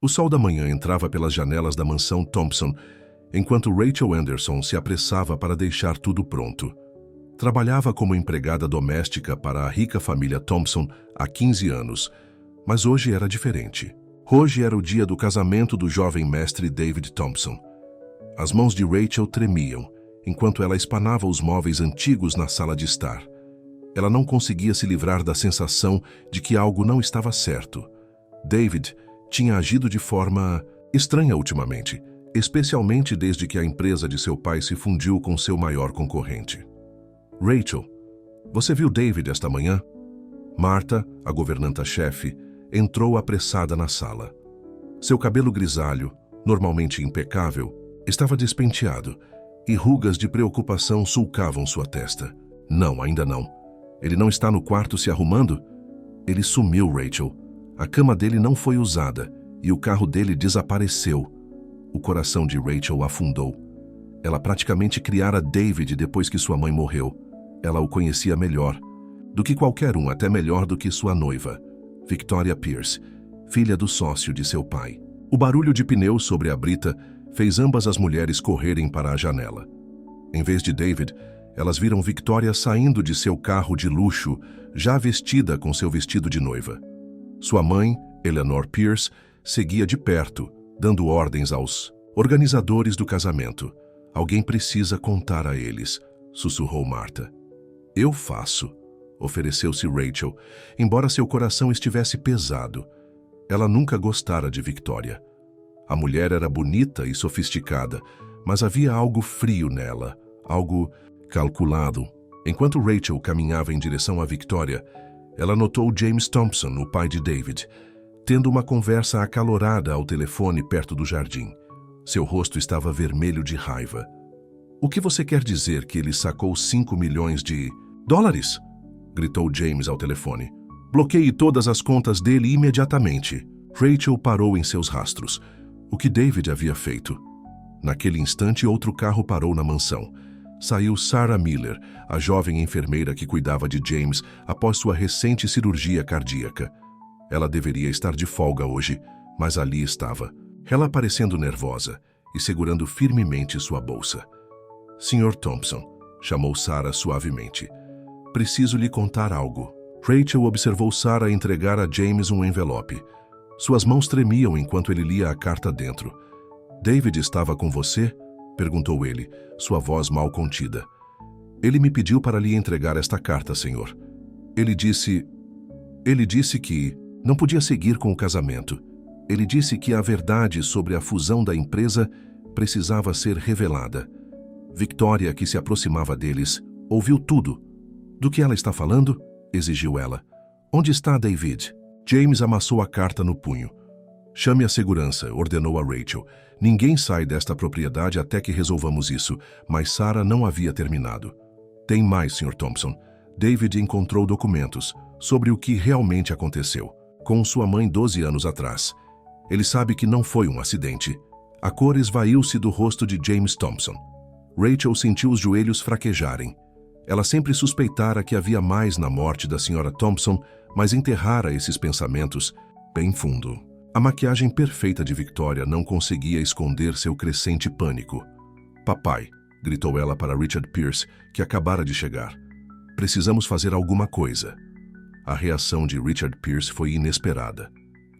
O sol da manhã entrava pelas janelas da mansão Thompson, enquanto Rachel Anderson se apressava para deixar tudo pronto. Trabalhava como empregada doméstica para a rica família Thompson há 15 anos, mas hoje era diferente. Hoje era o dia do casamento do jovem mestre David Thompson. As mãos de Rachel tremiam, enquanto ela espanava os móveis antigos na sala de estar. Ela não conseguia se livrar da sensação de que algo não estava certo. David tinha agido de forma estranha ultimamente, especialmente desde que a empresa de seu pai se fundiu com seu maior concorrente. Rachel, você viu David esta manhã? Marta, a governanta-chefe, entrou apressada na sala. Seu cabelo grisalho, normalmente impecável, estava despenteado e rugas de preocupação sulcavam sua testa. Não, ainda não. Ele não está no quarto se arrumando? Ele sumiu, Rachel. A cama dele não foi usada e o carro dele desapareceu. O coração de Rachel afundou. Ela praticamente criara David depois que sua mãe morreu. Ela o conhecia melhor do que qualquer um, até melhor do que sua noiva, Victoria Pierce, filha do sócio de seu pai. O barulho de pneus sobre a brita fez ambas as mulheres correrem para a janela. Em vez de David, elas viram Victoria saindo de seu carro de luxo, já vestida com seu vestido de noiva. Sua mãe, Eleanor Pierce, seguia de perto, dando ordens aos organizadores do casamento. Alguém precisa contar a eles, sussurrou Marta. Eu faço, ofereceu-se Rachel, embora seu coração estivesse pesado. Ela nunca gostara de Victoria. A mulher era bonita e sofisticada, mas havia algo frio nela, algo calculado. Enquanto Rachel caminhava em direção a Victoria, ela notou James Thompson, o pai de David, tendo uma conversa acalorada ao telefone perto do jardim. Seu rosto estava vermelho de raiva. O que você quer dizer que ele sacou 5 milhões de dólares? Gritou James ao telefone. Bloqueie todas as contas dele imediatamente. Rachel parou em seus rastros. O que David havia feito? Naquele instante, outro carro parou na mansão. Saiu Sarah Miller, a jovem enfermeira que cuidava de James após sua recente cirurgia cardíaca. Ela deveria estar de folga hoje, mas ali estava, ela parecendo nervosa e segurando firmemente sua bolsa. Sr. Thompson, chamou Sarah suavemente. Preciso lhe contar algo. Rachel observou Sarah entregar a James um envelope. Suas mãos tremiam enquanto ele lia a carta dentro. David estava com você? Perguntou ele, sua voz mal contida. Ele me pediu para lhe entregar esta carta, senhor. Ele disse que não podia seguir com o casamento. Ele disse que a verdade sobre a fusão da empresa precisava ser revelada. Victoria, que se aproximava deles, ouviu tudo. Do que ela está falando? Exigiu ela. Onde está David? James amassou a carta no punho. Chame a segurança, ordenou a Rachel. Ninguém sai desta propriedade até que resolvamos isso, mas Sarah não havia terminado. Tem mais, Sr. Thompson. David encontrou documentos sobre o que realmente aconteceu com sua mãe 12 anos atrás. Ele sabe que não foi um acidente. A cor esvaiu-se do rosto de James Thompson. Rachel sentiu os joelhos fraquejarem. Ela sempre suspeitara que havia mais na morte da Sra. Thompson, mas enterrara esses pensamentos bem fundo. A maquiagem perfeita de Victoria não conseguia esconder seu crescente pânico. Papai, gritou ela para Richard Pierce, que acabara de chegar. Precisamos fazer alguma coisa. A reação de Richard Pierce foi inesperada.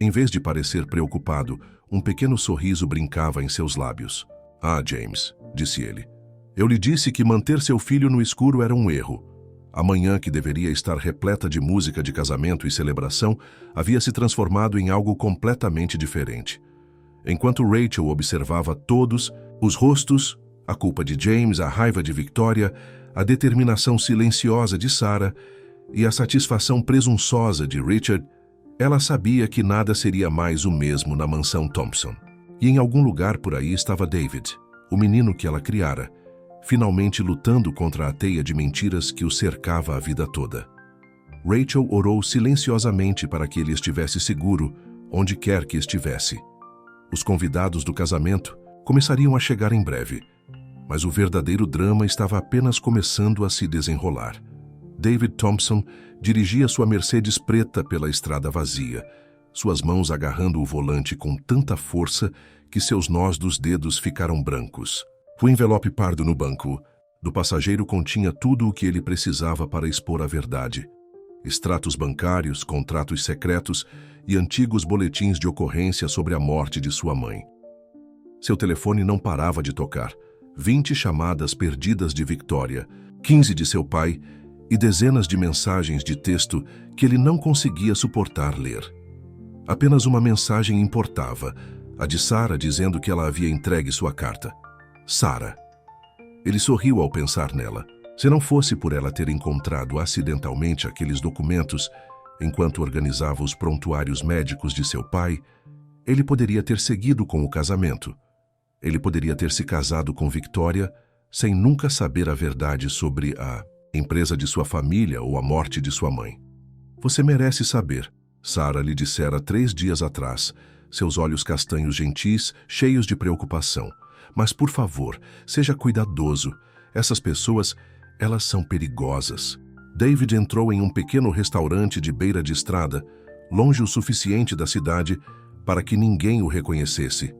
Em vez de parecer preocupado, um pequeno sorriso brincava em seus lábios. Ah, James, disse ele. Eu lhe disse que manter seu filho no escuro era um erro. A manhã, que deveria estar repleta de música de casamento e celebração, havia se transformado em algo completamente diferente. Enquanto Rachel observava todos, os rostos, a culpa de James, a raiva de Victoria, a determinação silenciosa de Sarah e a satisfação presunçosa de Richard, ela sabia que nada seria mais o mesmo na mansão Thompson. E em algum lugar por aí estava David, o menino que ela criara, finalmente lutando contra a teia de mentiras que o cercava a vida toda. Rachel orou silenciosamente para que ele estivesse seguro, onde quer que estivesse. Os convidados do casamento começariam a chegar em breve, mas o verdadeiro drama estava apenas começando a se desenrolar. David Thompson dirigia sua Mercedes preta pela estrada vazia, suas mãos agarrando o volante com tanta força que seus nós dos dedos ficaram brancos. O envelope pardo no banco do passageiro continha tudo o que ele precisava para expor a verdade. Extratos bancários, contratos secretos e antigos boletins de ocorrência sobre a morte de sua mãe. Seu telefone não parava de tocar. 20 chamadas perdidas de Victoria, 15 de seu pai e dezenas de mensagens de texto que ele não conseguia suportar ler. Apenas uma mensagem importava, a de Sarah dizendo que ela havia entregue sua carta. Sarah. Ele sorriu ao pensar nela. Se não fosse por ela ter encontrado acidentalmente aqueles documentos enquanto organizava os prontuários médicos de seu pai, ele poderia ter seguido com o casamento. Ele poderia ter se casado com Victoria sem nunca saber a verdade sobre a empresa de sua família ou a morte de sua mãe. Você merece saber, Sarah lhe dissera 3 dias atrás, seus olhos castanhos gentis, cheios de preocupação. Mas, por favor, seja cuidadoso. Essas pessoas, elas são perigosas. David entrou em um pequeno restaurante de beira de estrada, longe o suficiente da cidade para que ninguém o reconhecesse.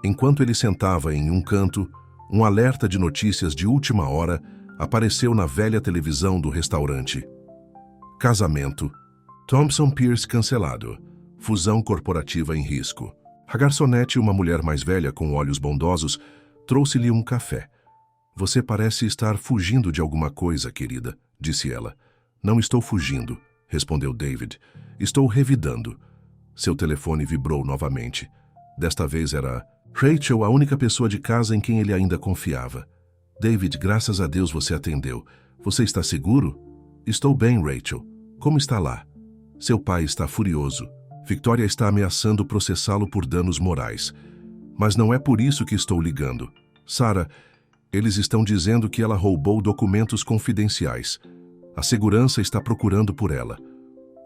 Enquanto ele sentava em um canto, um alerta de notícias de última hora apareceu na velha televisão do restaurante. Casamento. Thompson Pierce cancelado. Fusão corporativa em risco. A garçonete, uma mulher mais velha com olhos bondosos, trouxe-lhe um café. Você parece estar fugindo de alguma coisa, querida, disse ela. Não estou fugindo, respondeu David. Estou revidando. Seu telefone vibrou novamente. Desta vez era Rachel, a única pessoa de casa em quem ele ainda confiava. David, graças a Deus você atendeu. Você está seguro? Estou bem, Rachel. Como está lá? Seu pai está furioso. Victoria está ameaçando processá-lo por danos morais. Mas não é por isso que estou ligando. Sarah, eles estão dizendo que ela roubou documentos confidenciais. A segurança está procurando por ela.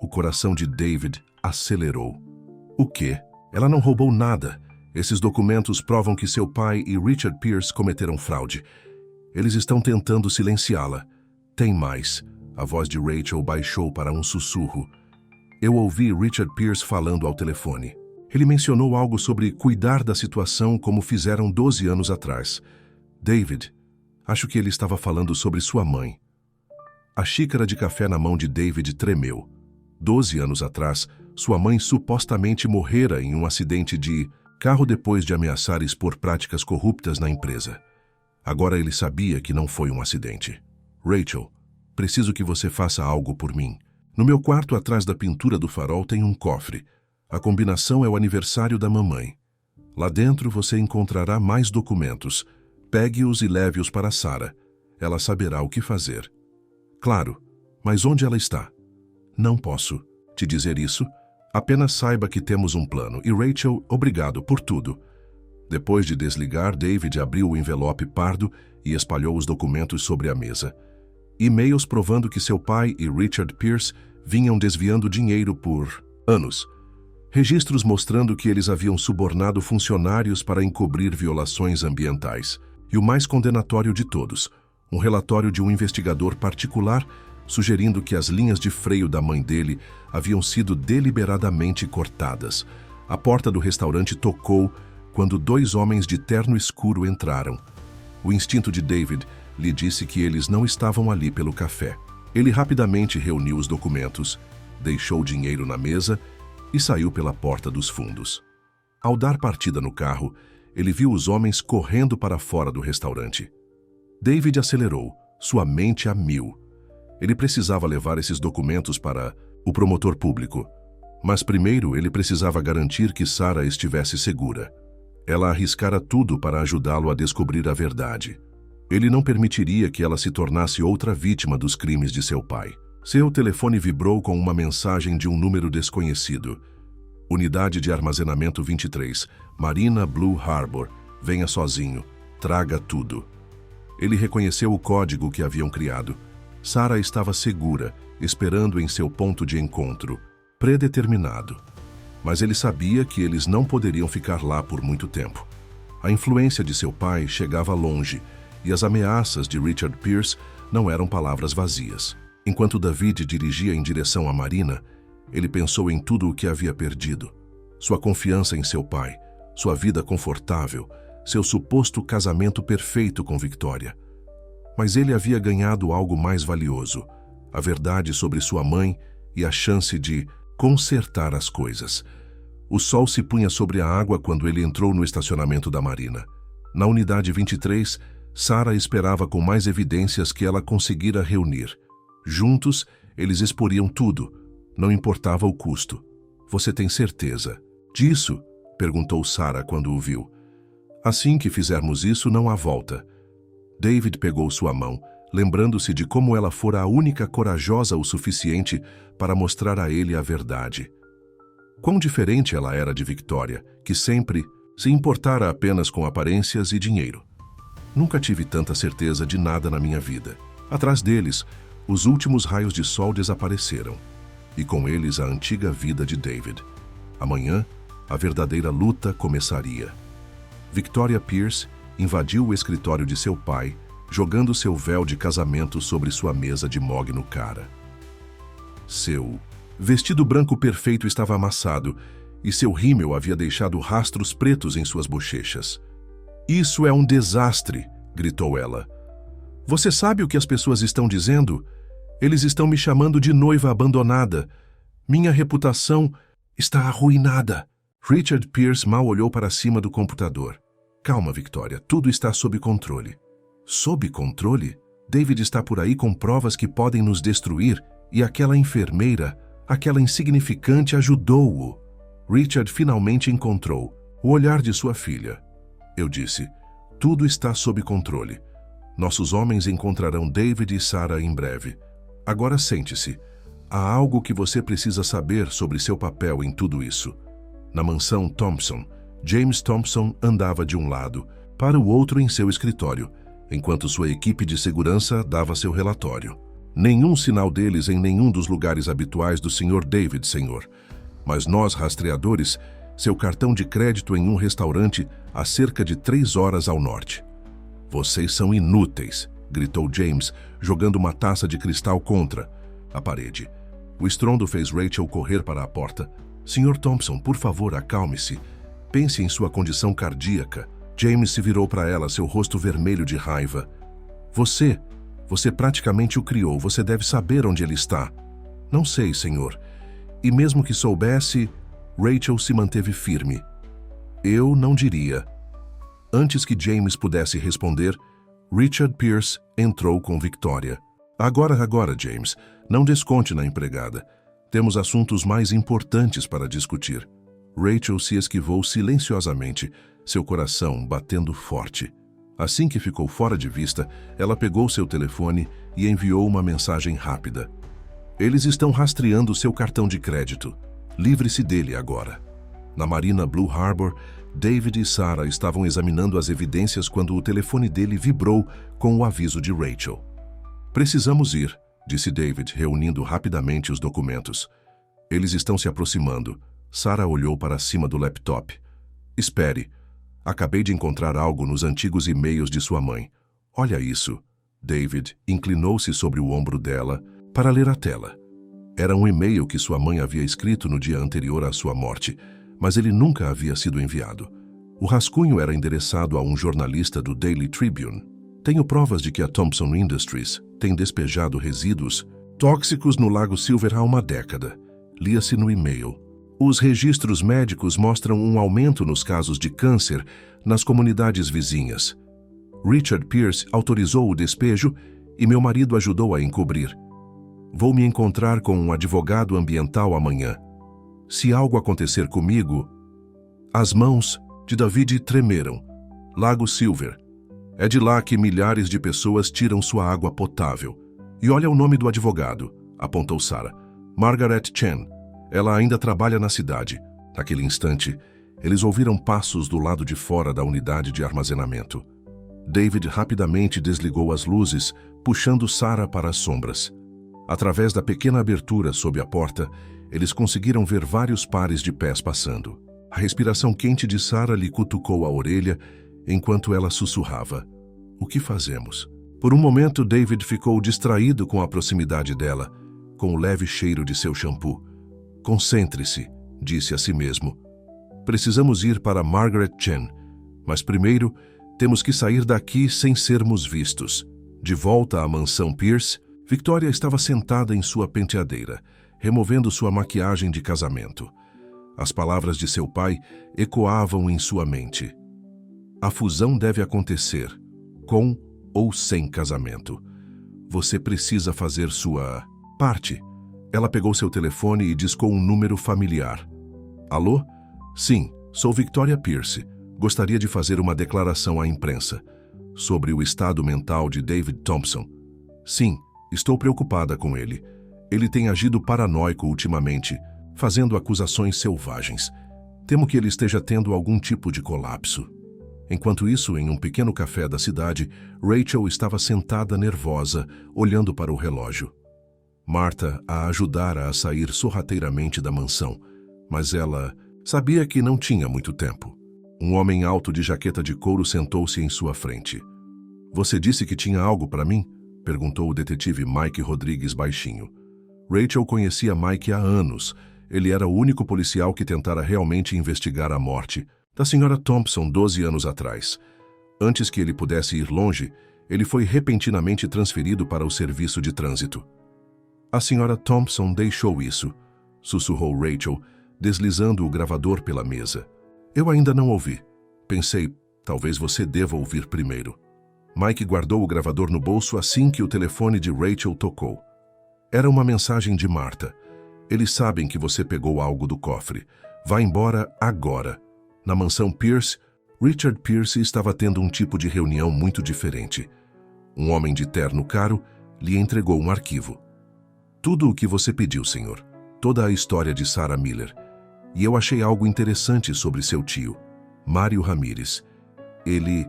O coração de David acelerou. O quê? Ela não roubou nada. Esses documentos provam que seu pai e Richard Pierce cometeram fraude. Eles estão tentando silenciá-la. Tem mais. A voz de Rachel baixou para um sussurro. Eu ouvi Richard Pierce falando ao telefone. Ele mencionou algo sobre cuidar da situação como fizeram 12 anos atrás. David, acho que ele estava falando sobre sua mãe. A xícara de café na mão de David tremeu. 12 anos atrás, sua mãe supostamente morrera em um acidente de carro depois de ameaçar expor práticas corruptas na empresa. Agora ele sabia que não foi um acidente. Rachel, preciso que você faça algo por mim. No meu quarto, atrás da pintura do farol, tem um cofre. A combinação é o aniversário da mamãe. Lá dentro você encontrará mais documentos. Pegue-os e leve-os para Sarah. Ela saberá o que fazer. Claro, mas onde ela está? Não posso te dizer isso. Apenas saiba que temos um plano. E Rachel, obrigado por tudo. Depois de desligar, David abriu o envelope pardo e espalhou os documentos sobre a mesa. E-mails provando que seu pai e Richard Pierce vinham desviando dinheiro por anos. Registros mostrando que eles haviam subornado funcionários para encobrir violações ambientais. E o mais condenatório de todos, um relatório de um investigador particular sugerindo que as linhas de freio da mãe dele haviam sido deliberadamente cortadas. A porta do restaurante tocou quando 2 homens de terno escuro entraram. O instinto de David lhe disse que eles não estavam ali pelo café. Ele rapidamente reuniu os documentos, deixou o dinheiro na mesa e saiu pela porta dos fundos. Ao dar partida no carro, ele viu os homens correndo para fora do restaurante. David acelerou, sua mente a mil. Ele precisava levar esses documentos para o promotor público. Mas primeiro ele precisava garantir que Sarah estivesse segura. Ela arriscara tudo para ajudá-lo a descobrir a verdade. Ele não permitiria que ela se tornasse outra vítima dos crimes de seu pai. Seu telefone vibrou com uma mensagem de um número desconhecido. Unidade de armazenamento 23, Marina Blue Harbor. Venha sozinho. Traga tudo. Ele reconheceu o código que haviam criado. Sarah estava segura, esperando em seu ponto de encontro, predeterminado. Mas ele sabia que eles não poderiam ficar lá por muito tempo. A influência de seu pai chegava longe, e as ameaças de Richard Pierce não eram palavras vazias. Enquanto David dirigia em direção à Marina, Ele pensou em tudo o que havia perdido. Sua confiança em seu pai, sua vida confortável, seu suposto casamento perfeito com Victoria. Mas ele havia ganhado algo mais valioso, a verdade sobre sua mãe e a chance de consertar as coisas. O sol se punha sobre a água quando ele entrou no estacionamento da Marina. Na unidade 23, Sarah esperava com mais evidências que ela conseguira reunir. Juntos, eles exporiam tudo, não importava o custo. Você tem certeza disso? Perguntou Sarah quando o viu. Assim que fizermos isso, não há volta. David pegou sua mão, lembrando-se de como ela fora a única corajosa o suficiente para mostrar a ele a verdade. Quão diferente ela era de Victoria, que sempre se importara apenas com aparências e dinheiro. Nunca tive tanta certeza de nada na minha vida. Atrás deles, os últimos raios de sol desapareceram, e com eles a antiga vida de David. Amanhã, a verdadeira luta começaria. Victoria Pierce invadiu o escritório de seu pai, jogando seu véu de casamento sobre sua mesa de mogno cara. Seu vestido branco perfeito estava amassado, e seu rímel havia deixado rastros pretos em suas bochechas. "Isso é um desastre", gritou ela. "Você sabe o que as pessoas estão dizendo? Eles estão me chamando de noiva abandonada. Minha reputação está arruinada." Richard Pierce mal olhou para cima do computador. "Calma, Victoria, tudo está sob controle." "Sob controle? David está por aí com provas que podem nos destruir, e aquela enfermeira, aquela insignificante, ajudou-o." Richard finalmente encontrou o olhar de sua filha. Eu disse, "Tudo está sob controle. Nossos homens encontrarão David e Sarah em breve. Agora sente-se. Há algo que você precisa saber sobre seu papel em tudo isso." Na mansão Thompson, James Thompson andava de um lado para o outro em seu escritório, enquanto sua equipe de segurança dava seu relatório. "Nenhum sinal deles em nenhum dos lugares habituais do Sr. David, senhor. Mas nós, rastreadores, seu cartão de crédito em um restaurante a cerca de 3 horas ao norte." "Vocês são inúteis", gritou James, jogando uma taça de cristal contra a parede. O estrondo fez Rachel correr para a porta. "Sr. Thompson, por favor, acalme-se. Pense em sua condição cardíaca." James se virou para ela, seu rosto vermelho de raiva. Você praticamente o criou. Você deve saber onde ele está." "Não sei, senhor. E mesmo que soubesse..." Rachel se manteve firme. "Eu não diria." Antes que James pudesse responder, Richard Pierce entrou com Victoria. Agora, James, não desconte na empregada. Temos assuntos mais importantes para discutir." Rachel se esquivou silenciosamente, seu coração batendo forte. Assim que ficou fora de vista, ela pegou seu telefone e enviou uma mensagem rápida. "Eles estão rastreando seu cartão de crédito. Livre-se dele agora." Na Marina Blue Harbor, David e Sarah estavam examinando as evidências quando o telefone dele vibrou com o aviso de Rachel. "Precisamos ir", disse David, reunindo rapidamente os documentos. "Eles estão se aproximando." Sarah olhou para cima do laptop. "Espere. Acabei de encontrar algo nos antigos e-mails de sua mãe." "Olha isso." David inclinou-se sobre o ombro dela para ler a tela. Era um e-mail que sua mãe havia escrito no dia anterior à sua morte, mas ele nunca havia sido enviado. O rascunho era endereçado a um jornalista do Daily Tribune. "Tenho provas de que a Thompson Industries tem despejado resíduos tóxicos no Lago Silver há uma década." Lia-se no e-mail. "Os registros médicos mostram um aumento nos casos de câncer nas comunidades vizinhas. Richard Pierce autorizou o despejo e meu marido ajudou a encobrir. Vou me encontrar com um advogado ambiental amanhã. Se algo acontecer comigo..." As mãos de David tremeram. "Lago Silver. É de lá que milhares de pessoas tiram sua água potável. E olha o nome do advogado", apontou Sarah. "Margaret Chen. Ela ainda trabalha na cidade." Naquele instante, eles ouviram passos do lado de fora da unidade de armazenamento. David rapidamente desligou as luzes, puxando Sarah para as sombras. Através da pequena abertura sob a porta, eles conseguiram ver vários pares de pés passando. A respiração quente de Sarah lhe cutucou a orelha enquanto ela sussurrava. "O que fazemos?" Por um momento, David ficou distraído com a proximidade dela, com o leve cheiro de seu shampoo. Concentre-se, disse a si mesmo. Precisamos ir para Margaret Chen, mas primeiro temos que sair daqui sem sermos vistos. De volta à mansão Pierce, Victoria estava sentada em sua penteadeira, removendo sua maquiagem de casamento. As palavras de seu pai ecoavam em sua mente. A fusão deve acontecer, com ou sem casamento. Você precisa fazer sua parte. Ela pegou seu telefone e discou um número familiar. Alô? Sim, sou Victoria Pierce. Gostaria de fazer uma declaração à imprensa sobre o estado mental de David Thompson. Sim, estou preocupada com ele. Ele tem agido paranoico ultimamente, fazendo acusações selvagens. Temo que ele esteja tendo algum tipo de colapso. Enquanto isso, em um pequeno café da cidade, Rachel estava sentada nervosa, olhando para o relógio. Martha a ajudara a sair sorrateiramente da mansão, mas ela sabia que não tinha muito tempo. Um homem alto de jaqueta de couro sentou-se em sua frente. Você disse que tinha algo para mim? Perguntou o detetive Mike Rodrigues baixinho. Rachel conhecia Mike há anos. Ele era o único policial que tentara realmente investigar a morte da senhora Thompson 12 anos atrás. Antes que ele pudesse ir longe, ele foi repentinamente transferido para o serviço de trânsito. A senhora Thompson deixou isso, sussurrou Rachel, deslizando o gravador pela mesa. Eu ainda não ouvi. Pensei, talvez você deva ouvir primeiro. Mike guardou o gravador no bolso assim que o telefone de Rachel tocou. Era uma mensagem de Martha. Eles sabem que você pegou algo do cofre. Vá embora agora. Na mansão Pierce, Richard Pierce estava tendo um tipo de reunião muito diferente. Um homem de terno caro lhe entregou um arquivo. Tudo o que você pediu, senhor. Toda a história de Sarah Miller. E eu achei algo interessante sobre seu tio, Mário Ramírez. Ele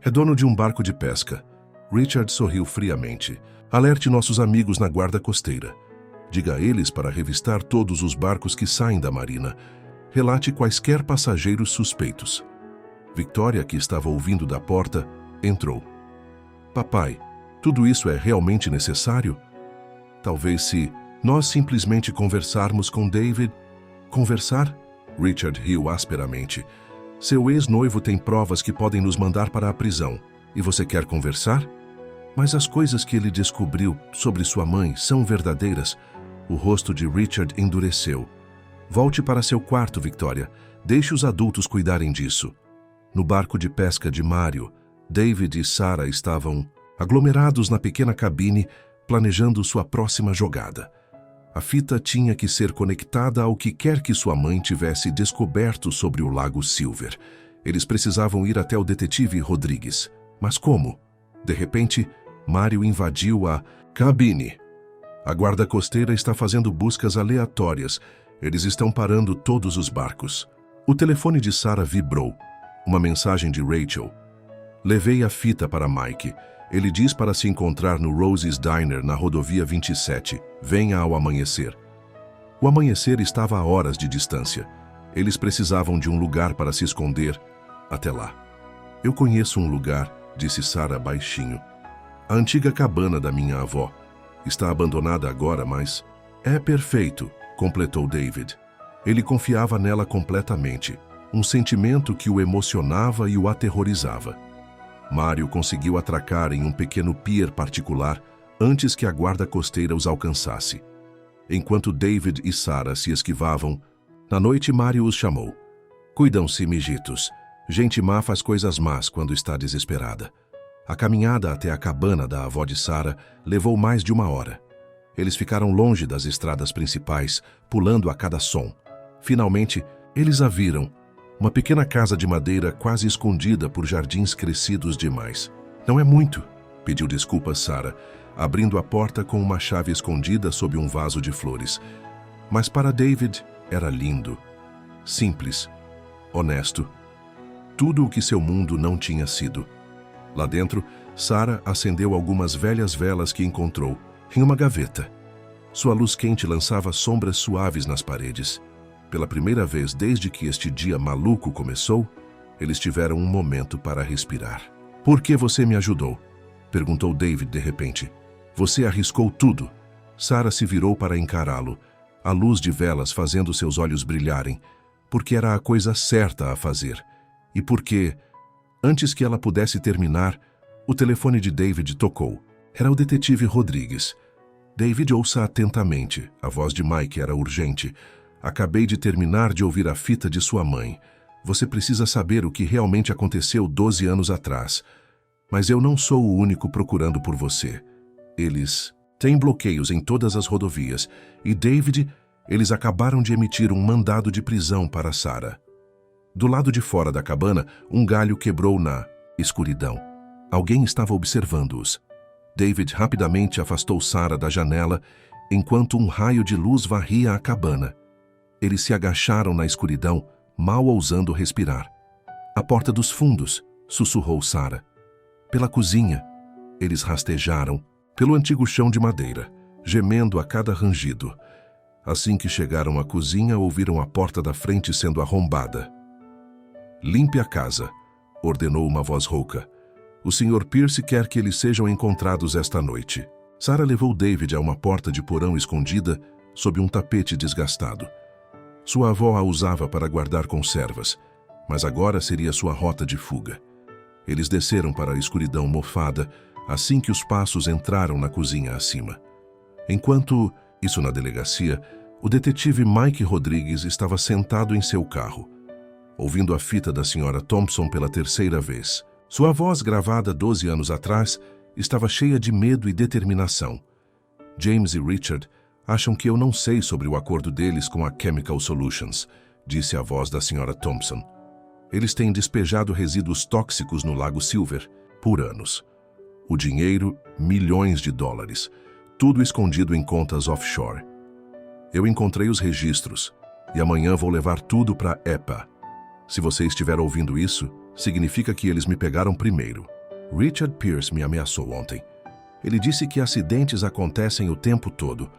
é dono de um barco de pesca. Richard sorriu friamente. Alerte nossos amigos na guarda costeira. Diga a eles para revistar todos os barcos que saem da marina. Relate quaisquer passageiros suspeitos. Victoria, que estava ouvindo da porta, entrou. Papai, tudo isso é realmente necessário? Talvez se nós simplesmente conversarmos com David... Conversar? Richard riu asperamente. Seu ex-noivo tem provas que podem nos mandar para a prisão. E você quer conversar? Mas as coisas que ele descobriu sobre sua mãe são verdadeiras. O rosto de Richard endureceu. Volte para seu quarto, Victoria. Deixe os adultos cuidarem disso. No barco de pesca de Mário, David e Sarah estavam aglomerados na pequena cabine, planejando sua próxima jogada. A fita tinha que ser conectada ao que quer que sua mãe tivesse descoberto sobre o Lago Silver. Eles precisavam ir até o detetive Rodrigues. Mas como? De repente, Mário invadiu a cabine. A guarda costeira está fazendo buscas aleatórias. Eles estão parando todos os barcos. O telefone de Sarah vibrou. Uma mensagem de Rachel. Levei a fita para Mike. Ele diz para se encontrar no Rosie's Diner, na rodovia 27. Venha ao amanhecer. O amanhecer estava a horas de distância. Eles precisavam de um lugar para se esconder. Até lá. Eu conheço um lugar, disse Sarah baixinho. A antiga cabana da minha avó. Está abandonada agora, mas... É perfeito, completou David. Ele confiava nela completamente. Um sentimento que o emocionava e o aterrorizava. Mário conseguiu atracar em um pequeno pier particular antes que a guarda costeira os alcançasse. Enquanto David e Sarah se esquivavam, na noite Mário os chamou. Cuidam-se, mijitos. Gente má faz coisas más quando está desesperada. A caminhada até a cabana da avó de Sarah levou mais de 1 hora. Eles ficaram longe das estradas principais, pulando a cada som. Finalmente, eles a viram. Uma pequena casa de madeira quase escondida por jardins crescidos demais. Não é muito, pediu desculpas Sarah, abrindo a porta com uma chave escondida sob um vaso de flores. Mas para David era lindo, simples, honesto. Tudo o que seu mundo não tinha sido. Lá dentro, Sarah acendeu algumas velhas velas que encontrou em uma gaveta. Sua luz quente lançava sombras suaves nas paredes. Pela primeira vez desde que este dia maluco começou, eles tiveram um momento para respirar. Por que você me ajudou? Perguntou David de repente. Você arriscou tudo. Sarah se virou para encará-lo. a luz de velas fazendo seus olhos brilharem, porque era a coisa certa a fazer. E porque, antes que ela pudesse terminar, o telefone de David tocou. Era o detetive Rodrigues. David, ouça atentamente. A voz de Mike era urgente. Acabei de terminar de ouvir a fita de sua mãe. Você precisa saber o que realmente aconteceu 12 anos atrás. Mas eu não sou o único procurando por você. Eles têm bloqueios em todas as rodovias. E David, eles acabaram de emitir um mandado de prisão para Sarah. Do lado de fora da cabana, um galho quebrou na escuridão. Alguém estava observando-os. David rapidamente afastou Sarah da janela, enquanto um raio de luz varria a cabana. Eles se agacharam na escuridão, mal ousando respirar. A porta dos fundos, sussurrou Sarah. Pela cozinha. Eles rastejaram, pelo antigo chão de madeira, gemendo a cada rangido. Assim que chegaram à cozinha, ouviram a porta da frente sendo arrombada. Limpe a casa, ordenou uma voz rouca. O Sr. Pierce quer que eles sejam encontrados esta noite. Sarah levou David a uma porta de porão escondida sob um tapete desgastado. Sua avó a usava para guardar conservas, mas agora seria sua rota de fuga. Eles desceram para a escuridão mofada assim que os passos entraram na cozinha acima. Enquanto, isso na delegacia, o detetive Mike Rodrigues estava sentado em seu carro, ouvindo a fita da Sra. Thompson pela terceira vez. Sua voz, gravada 12 anos atrás, estava cheia de medo e determinação. James e Richard acham que eu não sei sobre o acordo deles com a Chemical Solutions, disse a voz da Sra. Thompson. Eles têm despejado resíduos tóxicos no Lago Silver por anos. O dinheiro, milhões de dólares, tudo escondido em contas offshore. Eu encontrei os registros e amanhã vou levar tudo para EPA. Se você estiver ouvindo isso, significa que eles me pegaram primeiro. Richard Pierce me ameaçou ontem. Ele disse que acidentes acontecem o tempo todo.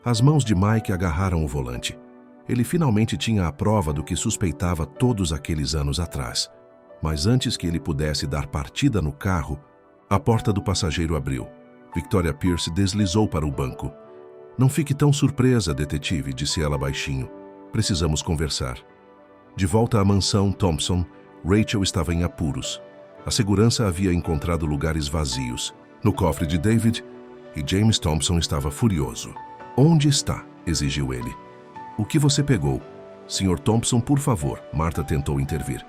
As mãos de Mike agarraram o volante. Ele finalmente tinha a prova do que suspeitava todos aqueles anos atrás. Mas antes que ele pudesse dar partida no carro, a porta do passageiro abriu. Victoria Pierce deslizou para o banco. Não fique tão surpresa, detetive, disse ela baixinho. Precisamos conversar. De volta à mansão Thompson, Rachel estava em apuros. A segurança havia encontrado lugares vazios no cofre de David e James Thompson estava furioso. Onde está? Exigiu ele. O que você pegou? Sr. Thompson, por favor, Martha tentou intervir.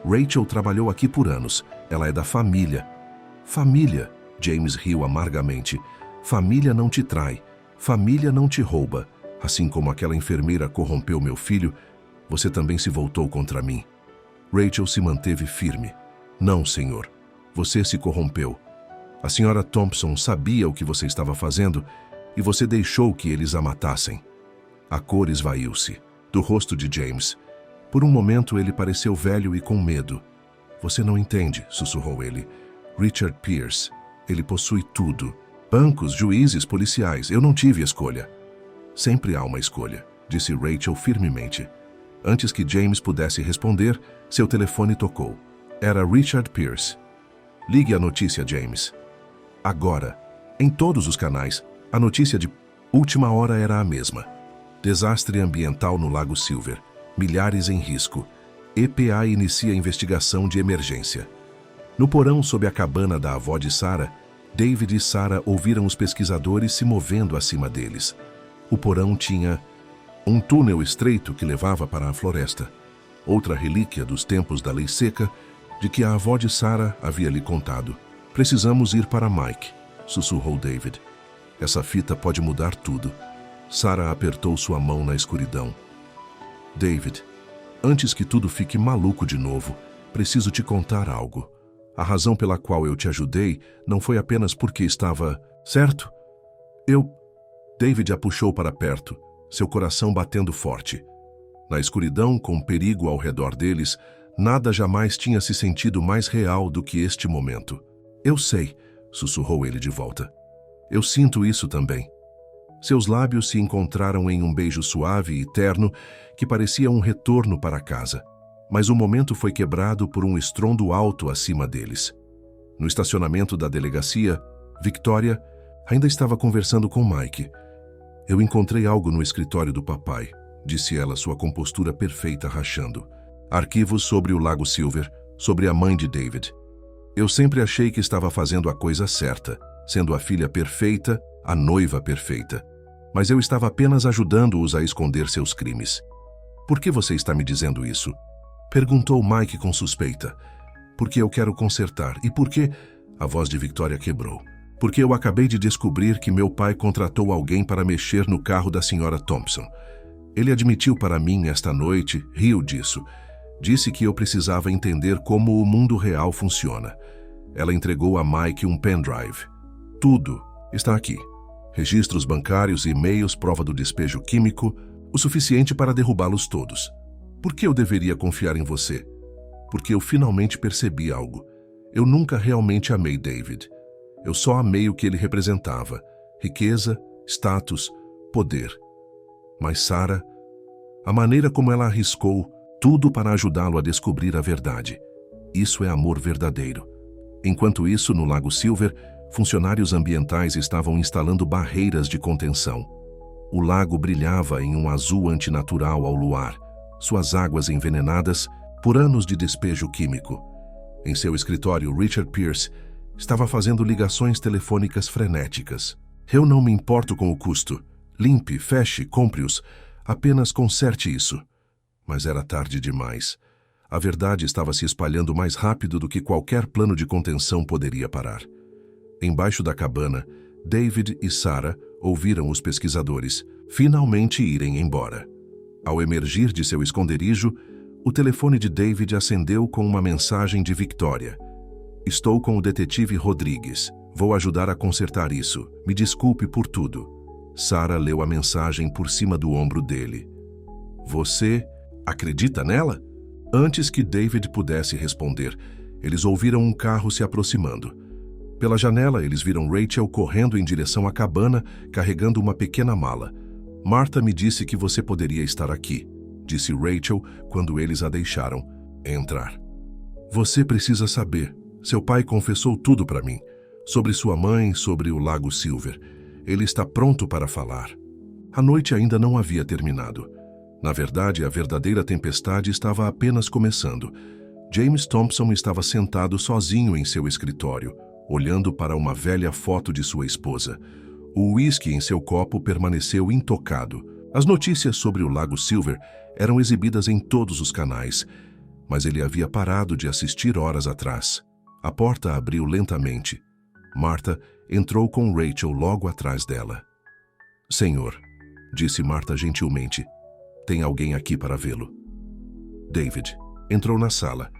Rachel trabalhou aqui por anos. Ela é da família. Família? James riu amargamente. Família não te trai. Família não te rouba. Assim como aquela enfermeira corrompeu meu filho, você também se voltou contra mim. Rachel se manteve firme. Não, senhor. Você se corrompeu. A Sra. Thompson sabia o que você estava fazendo e você deixou que eles a matassem. A cor esvaiu-se do rosto de James. Por um momento ele pareceu velho e com medo. Você não entende, sussurrou ele. Richard Pierce, ele possui tudo. Bancos, juízes, policiais. Eu não tive escolha. Sempre há uma escolha, disse Rachel firmemente. Antes que James pudesse responder, seu telefone tocou. Era Richard Pierce. Ligue a notícia, James. Agora, em todos os canais, a notícia de última hora era a mesma. Desastre ambiental no Lago Silver. Milhares em risco. EPA inicia investigação de emergência. No porão sob a cabana da avó de Sarah, David e Sarah ouviram os pesquisadores se movendo acima deles. O porão tinha um túnel estreito que levava para a floresta. Outra relíquia dos tempos da lei seca, de que a avó de Sarah havia lhe contado. Precisamos ir para Mike, sussurrou David. Essa fita pode mudar tudo. Sarah apertou sua mão na escuridão. David, antes que tudo fique maluco de novo, preciso te contar algo. A razão pela qual eu te ajudei não foi apenas porque estava certo. David a puxou para perto, seu coração batendo forte. Na escuridão, com perigo ao redor deles, nada jamais tinha se sentido mais real do que este momento. Eu sei, sussurrou ele de volta. Eu sinto isso também. Seus lábios se encontraram em um beijo suave e terno que parecia um retorno para casa. Mas o momento foi quebrado por um estrondo alto acima deles. No estacionamento da delegacia, Victoria ainda estava conversando com Mike. Eu encontrei algo no escritório do papai, disse ela, sua compostura perfeita rachando. Arquivos sobre o Lago Silver, sobre a mãe de David. Eu sempre achei que estava fazendo a coisa certa, sendo a filha perfeita, a noiva perfeita. Mas eu estava apenas ajudando-os a esconder seus crimes. Por que você está me dizendo isso? Perguntou Mike com suspeita. Porque eu quero consertar. E por que? A voz de Victoria quebrou. Porque eu acabei de descobrir que meu pai contratou alguém para mexer no carro da senhora Thompson. Ele admitiu para mim esta noite, riu disso. Disse que eu precisava entender como o mundo real funciona. Ela entregou a Mike um pendrive. Tudo está aqui. Registros bancários, e-mails, prova do despejo químico, o suficiente para derrubá-los todos. Por que eu deveria confiar em você? Porque eu finalmente percebi algo. Eu nunca realmente amei David. Eu só amei o que ele representava. Riqueza, status, poder. Mas Sarah, a maneira como ela arriscou tudo para ajudá-lo a descobrir a verdade. Isso é amor verdadeiro. Enquanto isso, no Lago Silver, funcionários ambientais estavam instalando barreiras de contenção. O lago brilhava em um azul antinatural ao luar, suas águas envenenadas por anos de despejo químico. Em seu escritório, Richard Pierce estava fazendo ligações telefônicas frenéticas. Eu não me importo com o custo. Limpe, feche, compre-os. Apenas conserte isso. Mas era tarde demais. A verdade estava se espalhando mais rápido do que qualquer plano de contenção poderia parar. Embaixo da cabana, David e Sarah ouviram os pesquisadores finalmente irem embora. Ao emergir de seu esconderijo, o telefone de David acendeu com uma mensagem de Victoria. Estou com o detetive Rodrigues. Vou ajudar a consertar isso. Me desculpe por tudo. Sarah leu a mensagem por cima do ombro dele. Você acredita nela? Antes que David pudesse responder, eles ouviram um carro se aproximando. Pela janela, eles viram Rachel correndo em direção à cabana, carregando uma pequena mala. Martha me disse que você poderia estar aqui, disse Rachel quando eles a deixaram entrar. Você precisa saber. Seu pai confessou tudo para mim. Sobre sua mãe, sobre o Lago Silver. Ele está pronto para falar. A noite ainda não havia terminado. Na verdade, a verdadeira tempestade estava apenas começando. James Thompson estava sentado sozinho em seu escritório, olhando para uma velha foto de sua esposa. O uísque em seu copo permaneceu intocado. As notícias sobre o Lago Silver eram exibidas em todos os canais, mas ele havia parado de assistir horas atrás. A porta abriu lentamente. Martha entrou com Rachel logo atrás dela. Senhor, disse Martha gentilmente, tem alguém aqui para vê-lo. David entrou na sala.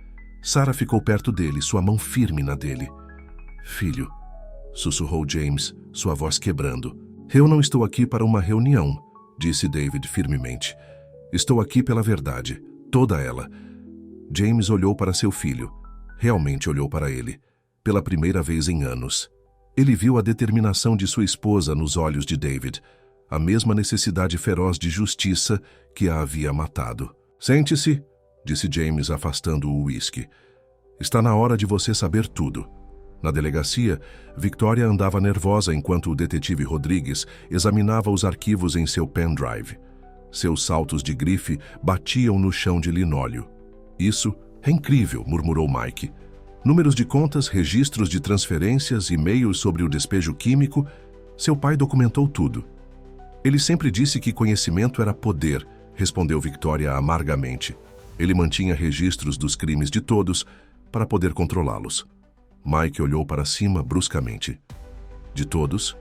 Sarah ficou perto dele, sua mão firme na dele. Filho, sussurrou James, sua voz quebrando. Eu não estou aqui para uma reunião, disse David firmemente. Estou aqui pela verdade, toda ela. James olhou para seu filho. Realmente olhou para ele. Pela primeira vez em anos. Ele viu a determinação de sua esposa nos olhos de David, a mesma necessidade feroz de justiça que a havia matado. Sente-se, disse James afastando o uísque. Está na hora de você saber tudo. Na delegacia, Victoria andava nervosa enquanto o detetive Rodrigues examinava os arquivos em seu pendrive. Seus saltos de grife batiam no chão de linóleo. Isso é incrível, murmurou Mike. Números de contas, registros de transferências, e-mails sobre o despejo químico. Seu pai documentou tudo. Ele sempre disse que conhecimento era poder, respondeu Victoria amargamente. Ele mantinha registros dos crimes de todos para poder controlá-los. Mike olhou para cima bruscamente. De todos?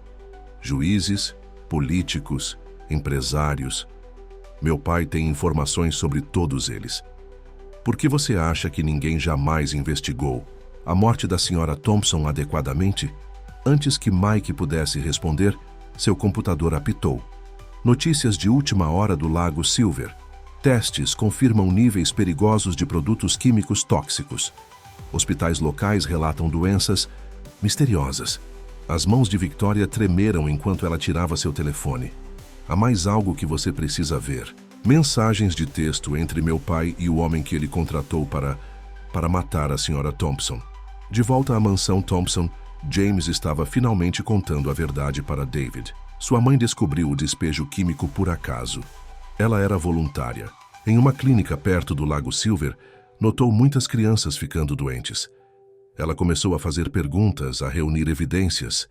Juízes, políticos, empresários. Meu pai tem informações sobre todos eles. Por que você acha que ninguém jamais investigou a morte da senhora Thompson adequadamente? Antes que Mike pudesse responder, seu computador apitou. Notícias de última hora do Lago Silver. Testes confirmam níveis perigosos de produtos químicos tóxicos. Hospitais locais relatam doenças misteriosas. As mãos de Victoria tremeram enquanto ela tirava seu telefone. Há mais algo que você precisa ver. Mensagens de texto entre meu pai e o homem que ele contratou para matar a senhora Thompson. De volta à mansão Thompson, James estava finalmente contando a verdade para David. Sua mãe descobriu o despejo químico por acaso. Ela era voluntária. Em uma clínica perto do Lago Silver, notou muitas crianças ficando doentes. Ela começou a fazer perguntas, a reunir evidências.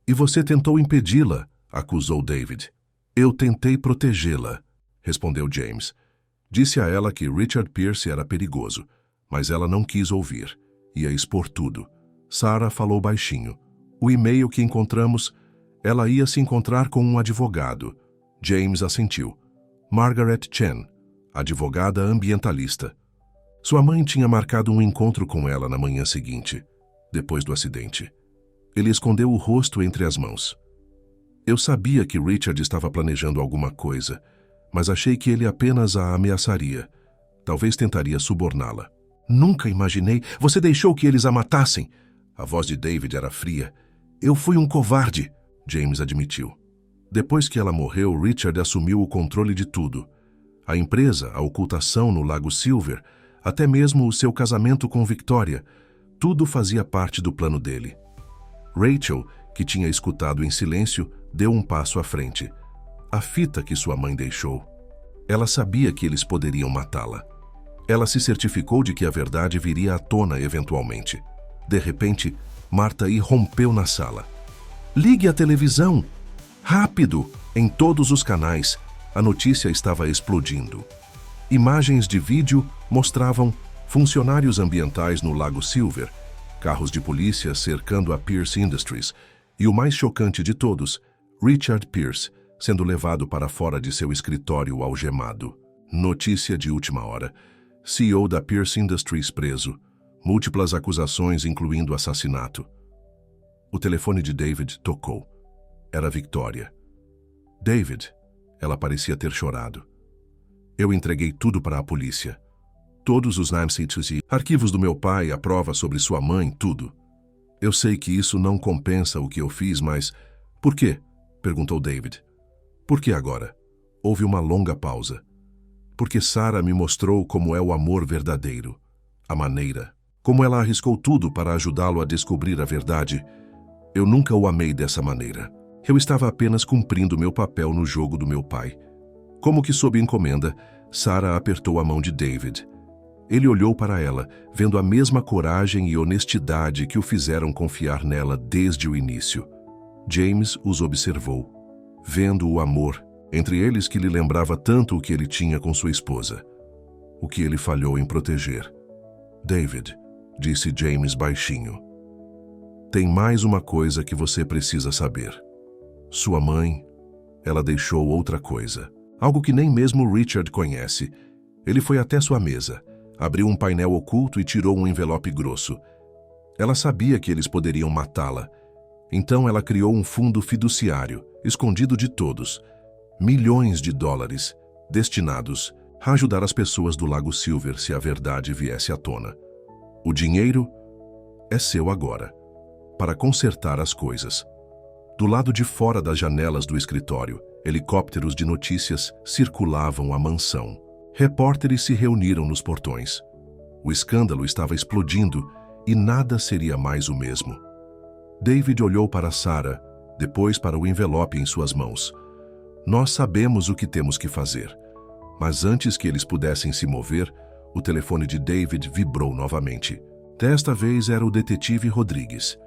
"E você tentou impedi-la?", acusou David. "Eu tentei protegê-la", respondeu James. Disse a ela que Richard Pierce era perigoso, mas ela não quis ouvir. Ia expor tudo. Sarah falou baixinho. "O e-mail que encontramos, ela ia se encontrar com um advogado." James assentiu. "Margaret Chen, advogada ambientalista." Sua mãe tinha marcado um encontro com ela na manhã seguinte, depois do acidente. Ele escondeu o rosto entre as mãos. "Eu sabia que Richard estava planejando alguma coisa, mas achei que ele apenas a ameaçaria. Talvez tentaria suborná-la." "Nunca imaginei. Você deixou que eles a matassem." A voz de David era fria. "Eu fui um covarde", James admitiu. Depois que ela morreu, Richard assumiu o controle de tudo. A empresa, a ocultação no Lago Silver, até mesmo o seu casamento com Victoria, tudo fazia parte do plano dele. Rachel, que tinha escutado em silêncio, deu um passo à frente. A fita que sua mãe deixou. Ela sabia que eles poderiam matá-la. Ela se certificou de que a verdade viria à tona eventualmente. De repente, Martha irrompeu na sala. "Ligue a televisão! Rápido!" Em todos os canais, a notícia estava explodindo. Imagens de vídeo mostravam funcionários ambientais no Lago Silver, carros de polícia cercando a Pierce Industries e, o mais chocante de todos, Richard Pierce sendo levado para fora de seu escritório algemado. Notícia de última hora. CEO da Pierce Industries preso. Múltiplas acusações, incluindo assassinato. O telefone de David tocou. Era Victoria. "David", ela parecia ter chorado. "Eu entreguei tudo para a polícia. Todos os timesheets e arquivos do meu pai, a prova sobre sua mãe, tudo. Eu sei que isso não compensa o que eu fiz, mas... Por quê?", perguntou David. "Por que agora?" Houve uma longa pausa. "Porque Sarah me mostrou como é o amor verdadeiro. A maneira. Como ela arriscou tudo para ajudá-lo a descobrir a verdade. Eu nunca o amei dessa maneira. Eu estava apenas cumprindo meu papel no jogo do meu pai." Como que sob encomenda, Sarah apertou a mão de David. Ele olhou para ela, vendo a mesma coragem e honestidade que o fizeram confiar nela desde o início. James os observou, vendo o amor entre eles que lhe lembrava tanto o que ele tinha com sua esposa. O que ele falhou em proteger. "David", disse James baixinho, "tem mais uma coisa que você precisa saber. Sua mãe, ela deixou outra coisa. Algo que nem mesmo Richard conhece. Ele foi até sua mesa, abriu um painel oculto e tirou um envelope grosso. Ela sabia que eles poderiam matá-la. Então ela criou um fundo fiduciário, escondido de todos. Milhões de dólares, destinados a ajudar as pessoas do Lago Silver se a verdade viesse à tona. O dinheiro é seu agora, para consertar as coisas." Do lado de fora das janelas do escritório, helicópteros de notícias circulavam a mansão. Repórteres se reuniram nos portões. O escândalo estava explodindo e nada seria mais o mesmo. David olhou para Sarah, depois para o envelope em suas mãos. "Nós sabemos o que temos que fazer." Mas antes que eles pudessem se mover, o telefone de David vibrou novamente. Desta vez era o detetive Rodrigues.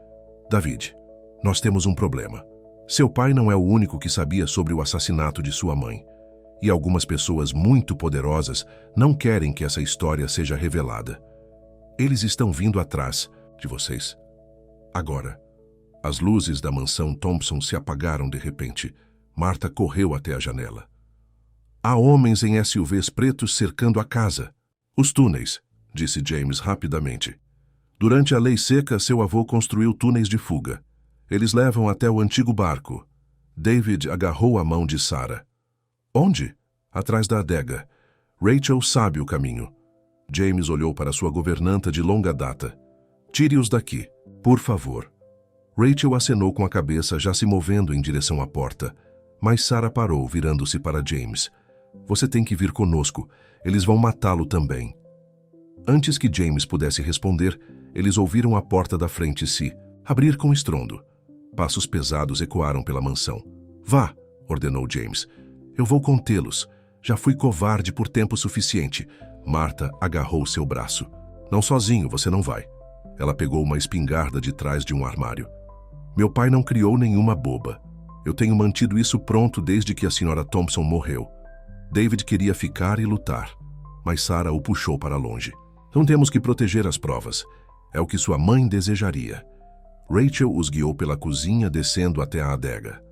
"David, nós temos um problema. Seu pai não é o único que sabia sobre o assassinato de sua mãe. E algumas pessoas muito poderosas não querem que essa história seja revelada. Eles estão vindo atrás de vocês. Agora." As luzes da mansão Thompson se apagaram de repente. Martha correu até a janela. "Há homens em SUVs pretos cercando a casa." "Os túneis", disse James rapidamente. "Durante a lei seca, seu avô construiu túneis de fuga. Eles levam até o antigo barco." David agarrou a mão de Sarah. "Onde?" "Atrás da adega. Rachel sabe o caminho." James olhou para sua governanta de longa data. "Tire-os daqui, por favor." Rachel acenou com a cabeça, já se movendo em direção à porta. Mas Sarah parou, virando-se para James. "Você tem que vir conosco. Eles vão matá-lo também." Antes que James pudesse responder, eles ouviram a porta da frente abrir com estrondo. Passos pesados ecoaram pela mansão. Vá, ordenou James. Eu vou contê-los. Já fui covarde por tempo suficiente. Marta agarrou seu braço. Não sozinho, você não vai. Ela pegou uma espingarda de trás de um armário. Meu pai não criou nenhuma boba. Eu tenho mantido isso pronto desde que a Sra. Thompson morreu. David queria ficar e lutar, mas Sarah o puxou para longe. Não temos que proteger as provas. É o que sua mãe desejaria. Rachel os guiou pela cozinha, descendo até a adega.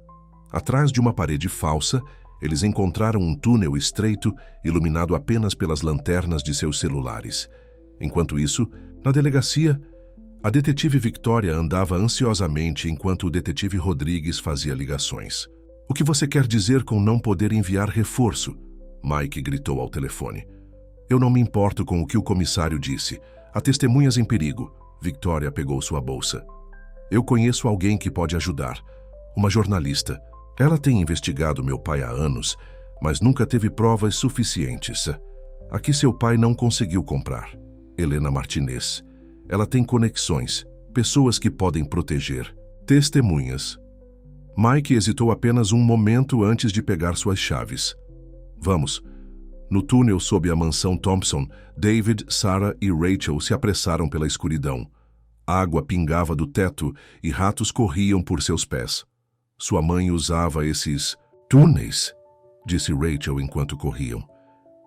Atrás de uma parede falsa, eles encontraram um túnel estreito, iluminado apenas pelas lanternas de seus celulares. Enquanto isso, na delegacia, a detetive Victoria andava ansiosamente enquanto o detetive Rodrigues fazia ligações. O que você quer dizer com não poder enviar reforço? Mike gritou ao telefone. Eu não me importo com o que o comissário disse. Há testemunhas em perigo. Victoria pegou sua bolsa. Eu conheço alguém que pode ajudar. Uma jornalista. Ela tem investigado meu pai há anos, mas nunca teve provas suficientes. Aqui seu pai não conseguiu comprar. Helena Martinez. Ela tem conexões, pessoas que podem proteger. Testemunhas. Mike hesitou apenas um momento antes de pegar suas chaves. Vamos. No túnel sob a mansão Thompson, David, Sarah e Rachel se apressaram pela escuridão. Água pingava do teto e ratos corriam por seus pés. Sua mãe usava esses túneis, disse Rachel enquanto corriam.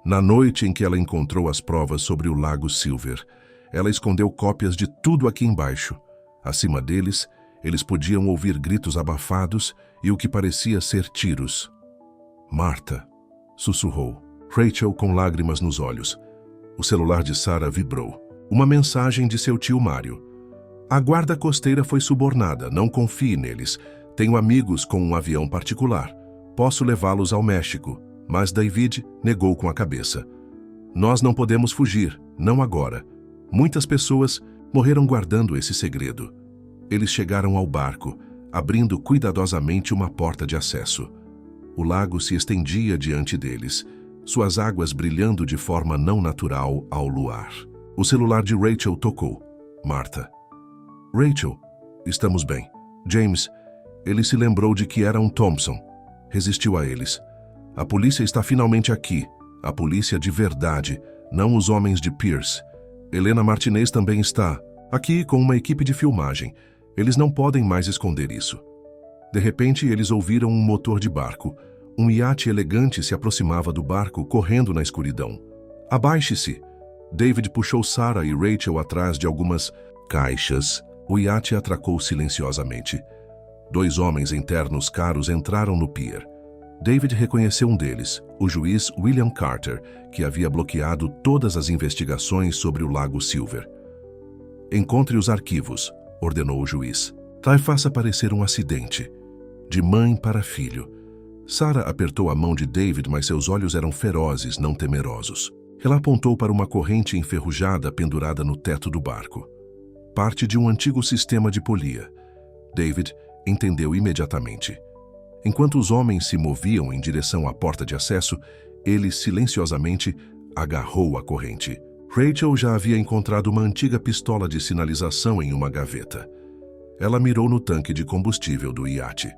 Na noite em que ela encontrou as provas sobre o Lago Silver, ela escondeu cópias de tudo aqui embaixo. Acima deles, eles podiam ouvir gritos abafados e o que parecia ser tiros. Marta, sussurrou. Rachel com lágrimas nos olhos. O celular de Sarah vibrou. Uma mensagem de seu tio Mário. A guarda costeira foi subornada, não confie neles. Tenho amigos com um avião particular. Posso levá-los ao México, mas David negou com a cabeça. Nós não podemos fugir, não agora. Muitas pessoas morreram guardando esse segredo. Eles chegaram ao barco, abrindo cuidadosamente uma porta de acesso. O lago se estendia diante deles, suas águas brilhando de forma não natural ao luar. O celular de Rachel tocou. Marta. Rachel, estamos bem. James, ele se lembrou de que era um Thompson. Resistiu a eles. A polícia está finalmente aqui. A polícia de verdade, não os homens de Pierce. Helena Martinez também está aqui com uma equipe de filmagem. Eles não podem mais esconder isso. De repente, eles ouviram um motor de barco. Um iate elegante se aproximava do barco, correndo na escuridão. Abaixe-se! David puxou Sarah e Rachel atrás de algumas caixas. O iate atracou silenciosamente. 2 homens em ternos caros entraram no pier. David reconheceu um deles, o juiz William Carter, que havia bloqueado todas as investigações sobre o Lago Silver. Encontre os arquivos, ordenou o juiz. Faça parecer um acidente. De mãe para filho. Sarah apertou a mão de David, mas seus olhos eram ferozes, não temerosos. Ela apontou para uma corrente enferrujada pendurada no teto do barco. Parte de um antigo sistema de polia. David entendeu imediatamente. Enquanto os homens se moviam em direção à porta de acesso, ele silenciosamente agarrou a corrente. Rachel já havia encontrado uma antiga pistola de sinalização em uma gaveta. Ela mirou no tanque de combustível do iate.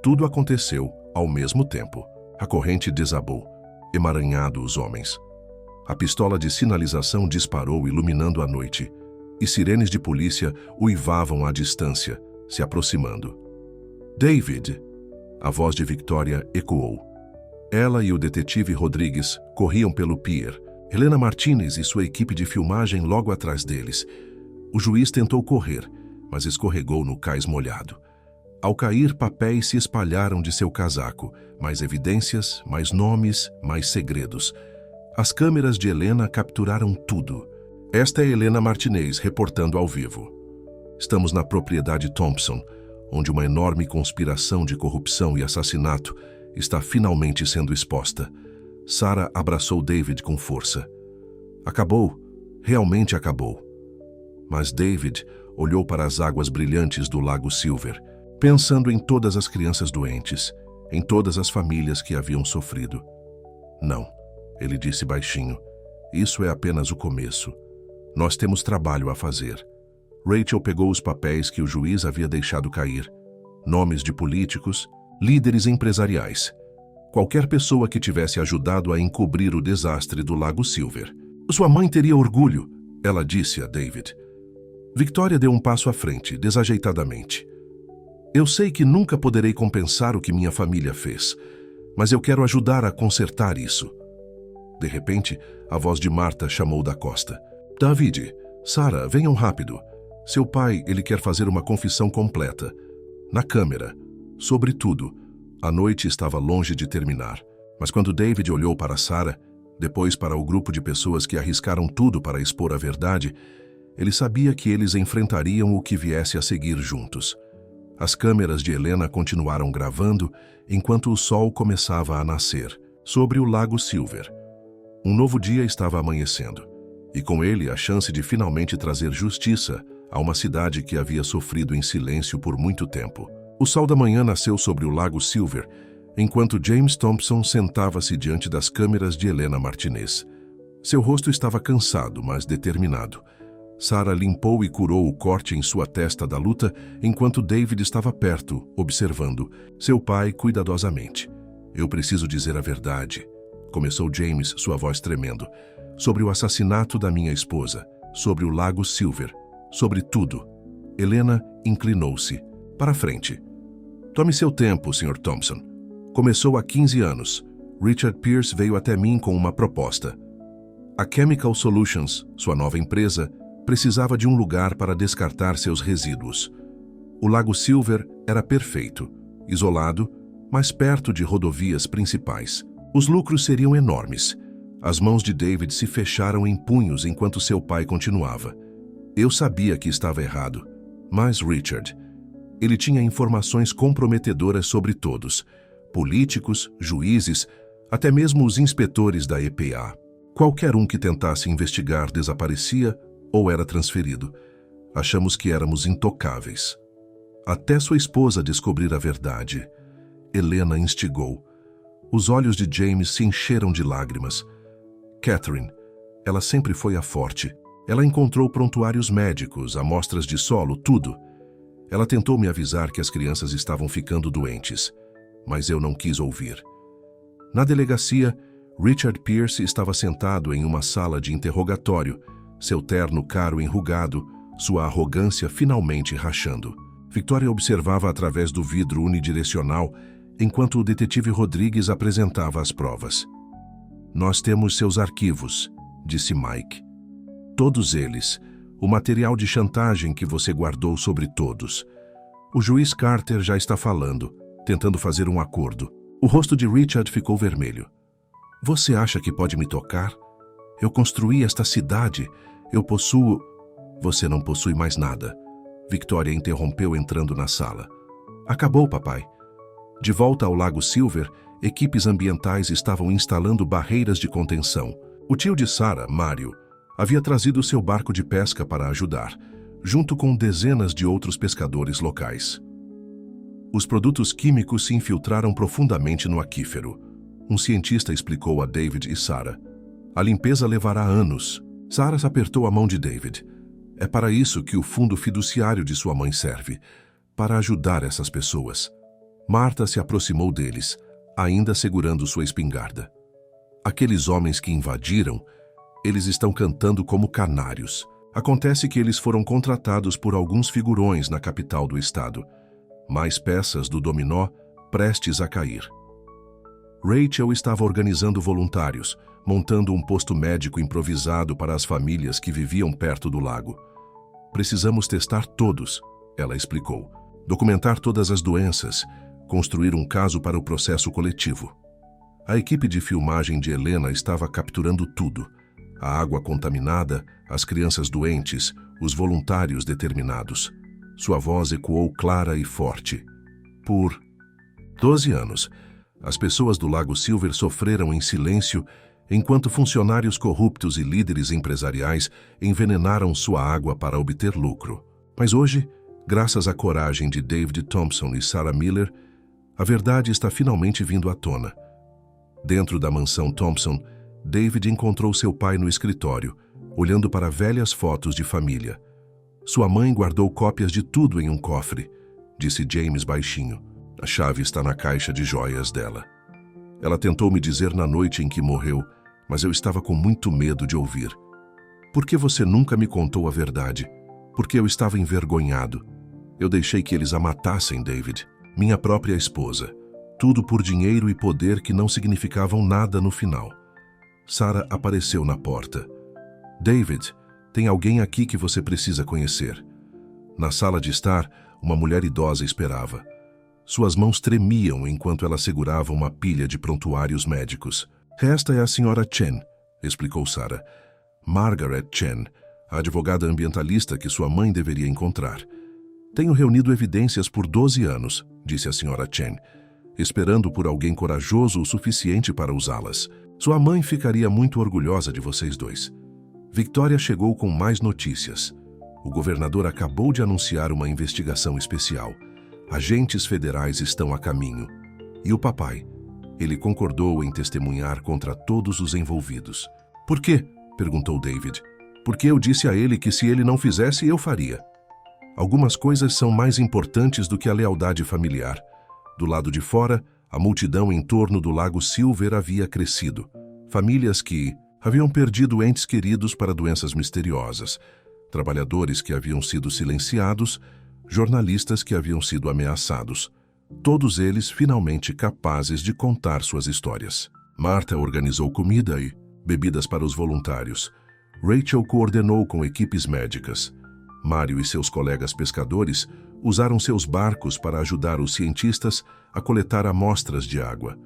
Tudo aconteceu ao mesmo tempo. A corrente desabou, emaranhando os homens. A pistola de sinalização disparou, iluminando a noite, e sirenes de polícia uivavam à distância, se aproximando. David! A voz de Victoria ecoou. Ela e o detetive Rodrigues corriam pelo pier. Helena Martinez e sua equipe de filmagem logo atrás deles. O juiz tentou correr, mas escorregou no cais molhado. Ao cair, papéis se espalharam de seu casaco. Mais evidências, mais nomes, mais segredos. As câmeras de Helena capturaram tudo. Esta é Helena Martinez reportando ao vivo. Estamos na propriedade Thompson, onde uma enorme conspiração de corrupção e assassinato está finalmente sendo exposta. Sarah abraçou David com força. Acabou, realmente acabou. Mas David olhou para as águas brilhantes do Lago Silver, pensando em todas as crianças doentes, em todas as famílias que haviam sofrido. Não, ele disse baixinho, isso é apenas o começo. Nós temos trabalho a fazer. Rachel pegou os papéis que o juiz havia deixado cair. Nomes de políticos, líderes empresariais. Qualquer pessoa que tivesse ajudado a encobrir o desastre do Lago Silver. Sua mãe teria orgulho, ela disse a David. Victoria deu um passo à frente, desajeitadamente. Eu sei que nunca poderei compensar o que minha família fez, mas eu quero ajudar a consertar isso. De repente, a voz de Marta chamou da costa. David, Sarah, venham rápido. Seu pai, ele quer fazer uma confissão completa. Na câmera. Sobre tudo. A noite estava longe de terminar. Mas quando David olhou para Sarah, depois para o grupo de pessoas que arriscaram tudo para expor a verdade, ele sabia que eles enfrentariam o que viesse a seguir juntos. As câmeras de Helena continuaram gravando enquanto o sol começava a nascer, sobre o Lago Silver. Um novo dia estava amanhecendo, e com ele a chance de finalmente trazer justiça a uma cidade que havia sofrido em silêncio por muito tempo. O sol da manhã nasceu sobre o Lago Silver, enquanto James Thompson sentava-se diante das câmeras de Helena Martinez. Seu rosto estava cansado, mas determinado. Sarah limpou e curou o corte em sua testa da luta, enquanto David estava perto, observando, seu pai cuidadosamente. Eu preciso dizer a verdade, começou James, sua voz tremendo, sobre o assassinato da minha esposa, sobre o Lago Silver, sobre tudo. Helena inclinou-se. Para frente. Tome seu tempo, Sr. Thompson. Começou há 15 anos. Richard Pierce veio até mim com uma proposta. A Chemical Solutions, sua nova empresa, precisava de um lugar para descartar seus resíduos. O Lago Silver era perfeito, isolado, mas perto de rodovias principais. Os lucros seriam enormes. As mãos de David se fecharam em punhos enquanto seu pai continuava. Eu sabia que estava errado, mas Richard... Ele tinha informações comprometedoras sobre todos, políticos, juízes, até mesmo os inspetores da EPA. Qualquer um que tentasse investigar desaparecia ou era transferido. Achamos que éramos intocáveis. Até sua esposa descobrir a verdade. Helena instigou. Os olhos de James se encheram de lágrimas. Catherine, ela sempre foi a forte. Ela encontrou prontuários médicos, amostras de solo, tudo. Ela tentou me avisar que as crianças estavam ficando doentes, mas eu não quis ouvir. Na delegacia, Richard Pierce estava sentado em uma sala de interrogatório, seu terno caro enrugado, sua arrogância finalmente rachando. Victoria observava através do vidro unidirecional, enquanto o detetive Rodrigues apresentava as provas. Nós temos seus arquivos, disse Mike. Todos eles. O material de chantagem que você guardou sobre todos. O juiz Carter já está falando, tentando fazer um acordo. O rosto de Richard ficou vermelho. Você acha que pode me tocar? Eu construí esta cidade. Eu possuo... Você não possui mais nada. Victoria interrompeu entrando na sala. Acabou, papai. De volta ao Lago Silver, equipes ambientais estavam instalando barreiras de contenção. O tio de Sarah, Mário, havia trazido seu barco de pesca para ajudar, junto com dezenas de outros pescadores locais. Os produtos químicos se infiltraram profundamente no aquífero. Um cientista explicou a David e Sarah. A limpeza levará anos. Sarah apertou a mão de David. É para isso que o fundo fiduciário de sua mãe serve, para ajudar essas pessoas. Marta se aproximou deles, ainda segurando sua espingarda. Aqueles homens que invadiram, eles estão cantando como canários. Acontece que eles foram contratados por alguns figurões na capital do estado. Mais peças do dominó prestes a cair. Rachel estava organizando voluntários, montando um posto médico improvisado para as famílias que viviam perto do lago. Precisamos testar todos, ela explicou. Documentar todas as doenças, construir um caso para o processo coletivo. A equipe de filmagem de Helena estava capturando tudo. A água contaminada, as crianças doentes, os voluntários determinados. Sua voz ecoou clara e forte. Por 12 anos, as pessoas do Lago Silver sofreram em silêncio enquanto funcionários corruptos e líderes empresariais envenenaram sua água para obter lucro. Mas hoje, graças à coragem de David Thompson e Sarah Miller, a verdade está finalmente vindo à tona. Dentro da mansão Thompson, David encontrou seu pai no escritório, olhando para velhas fotos de família. Sua mãe guardou cópias de tudo em um cofre, disse James baixinho. A chave está na caixa de joias dela. Ela tentou me dizer na noite em que morreu, mas eu estava com muito medo de ouvir. Por que você nunca me contou a verdade? Porque eu estava envergonhado. Eu deixei que eles a matassem, David. Minha própria esposa. Tudo por dinheiro e poder que não significavam nada no final. Sarah apareceu na porta. David, tem alguém aqui que você precisa conhecer. Na sala de estar, uma mulher idosa esperava. Suas mãos tremiam enquanto ela segurava uma pilha de prontuários médicos. Esta é a senhora Chen, explicou Sarah. Margaret Chen, a advogada ambientalista que sua mãe deveria encontrar. Tenho reunido evidências por 12 anos, disse a senhora Chen, esperando por alguém corajoso o suficiente para usá-las. Sua mãe ficaria muito orgulhosa de vocês dois. Victoria chegou com mais notícias. O governador acabou de anunciar uma investigação especial. Agentes federais estão a caminho. E o papai? Ele concordou em testemunhar contra todos os envolvidos. Por quê? Perguntou David. Porque eu disse a ele que se ele não fizesse, eu faria. Algumas coisas são mais importantes do que a lealdade familiar. Do lado de fora, a multidão em torno do Lago Silver havia crescido. Famílias que haviam perdido entes queridos para doenças misteriosas. Trabalhadores que haviam sido silenciados, jornalistas que haviam sido ameaçados. Todos eles finalmente capazes de contar suas histórias. Martha organizou comida e bebidas para os voluntários. Rachel coordenou com equipes médicas. Mário e seus colegas pescadores usaram seus barcos para ajudar os cientistas a coletar amostras de água.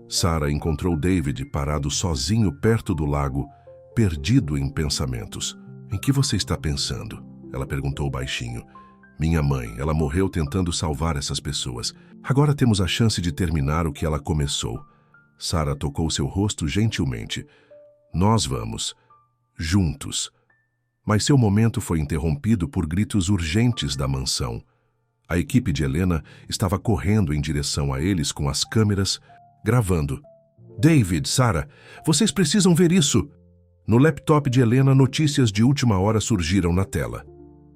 Sarah encontrou David parado sozinho perto do lago, perdido em pensamentos. Em que você está pensando? Ela perguntou baixinho. Minha mãe, ela morreu tentando salvar essas pessoas. Agora temos a chance de terminar o que ela começou. Sarah tocou seu rosto gentilmente. Nós vamos. Juntos. Mas seu momento foi interrompido por gritos urgentes da mansão. A equipe de Helena estava correndo em direção a eles com as câmeras, gravando. David, Sarah, vocês precisam ver isso! No laptop de Helena, notícias de última hora surgiram na tela.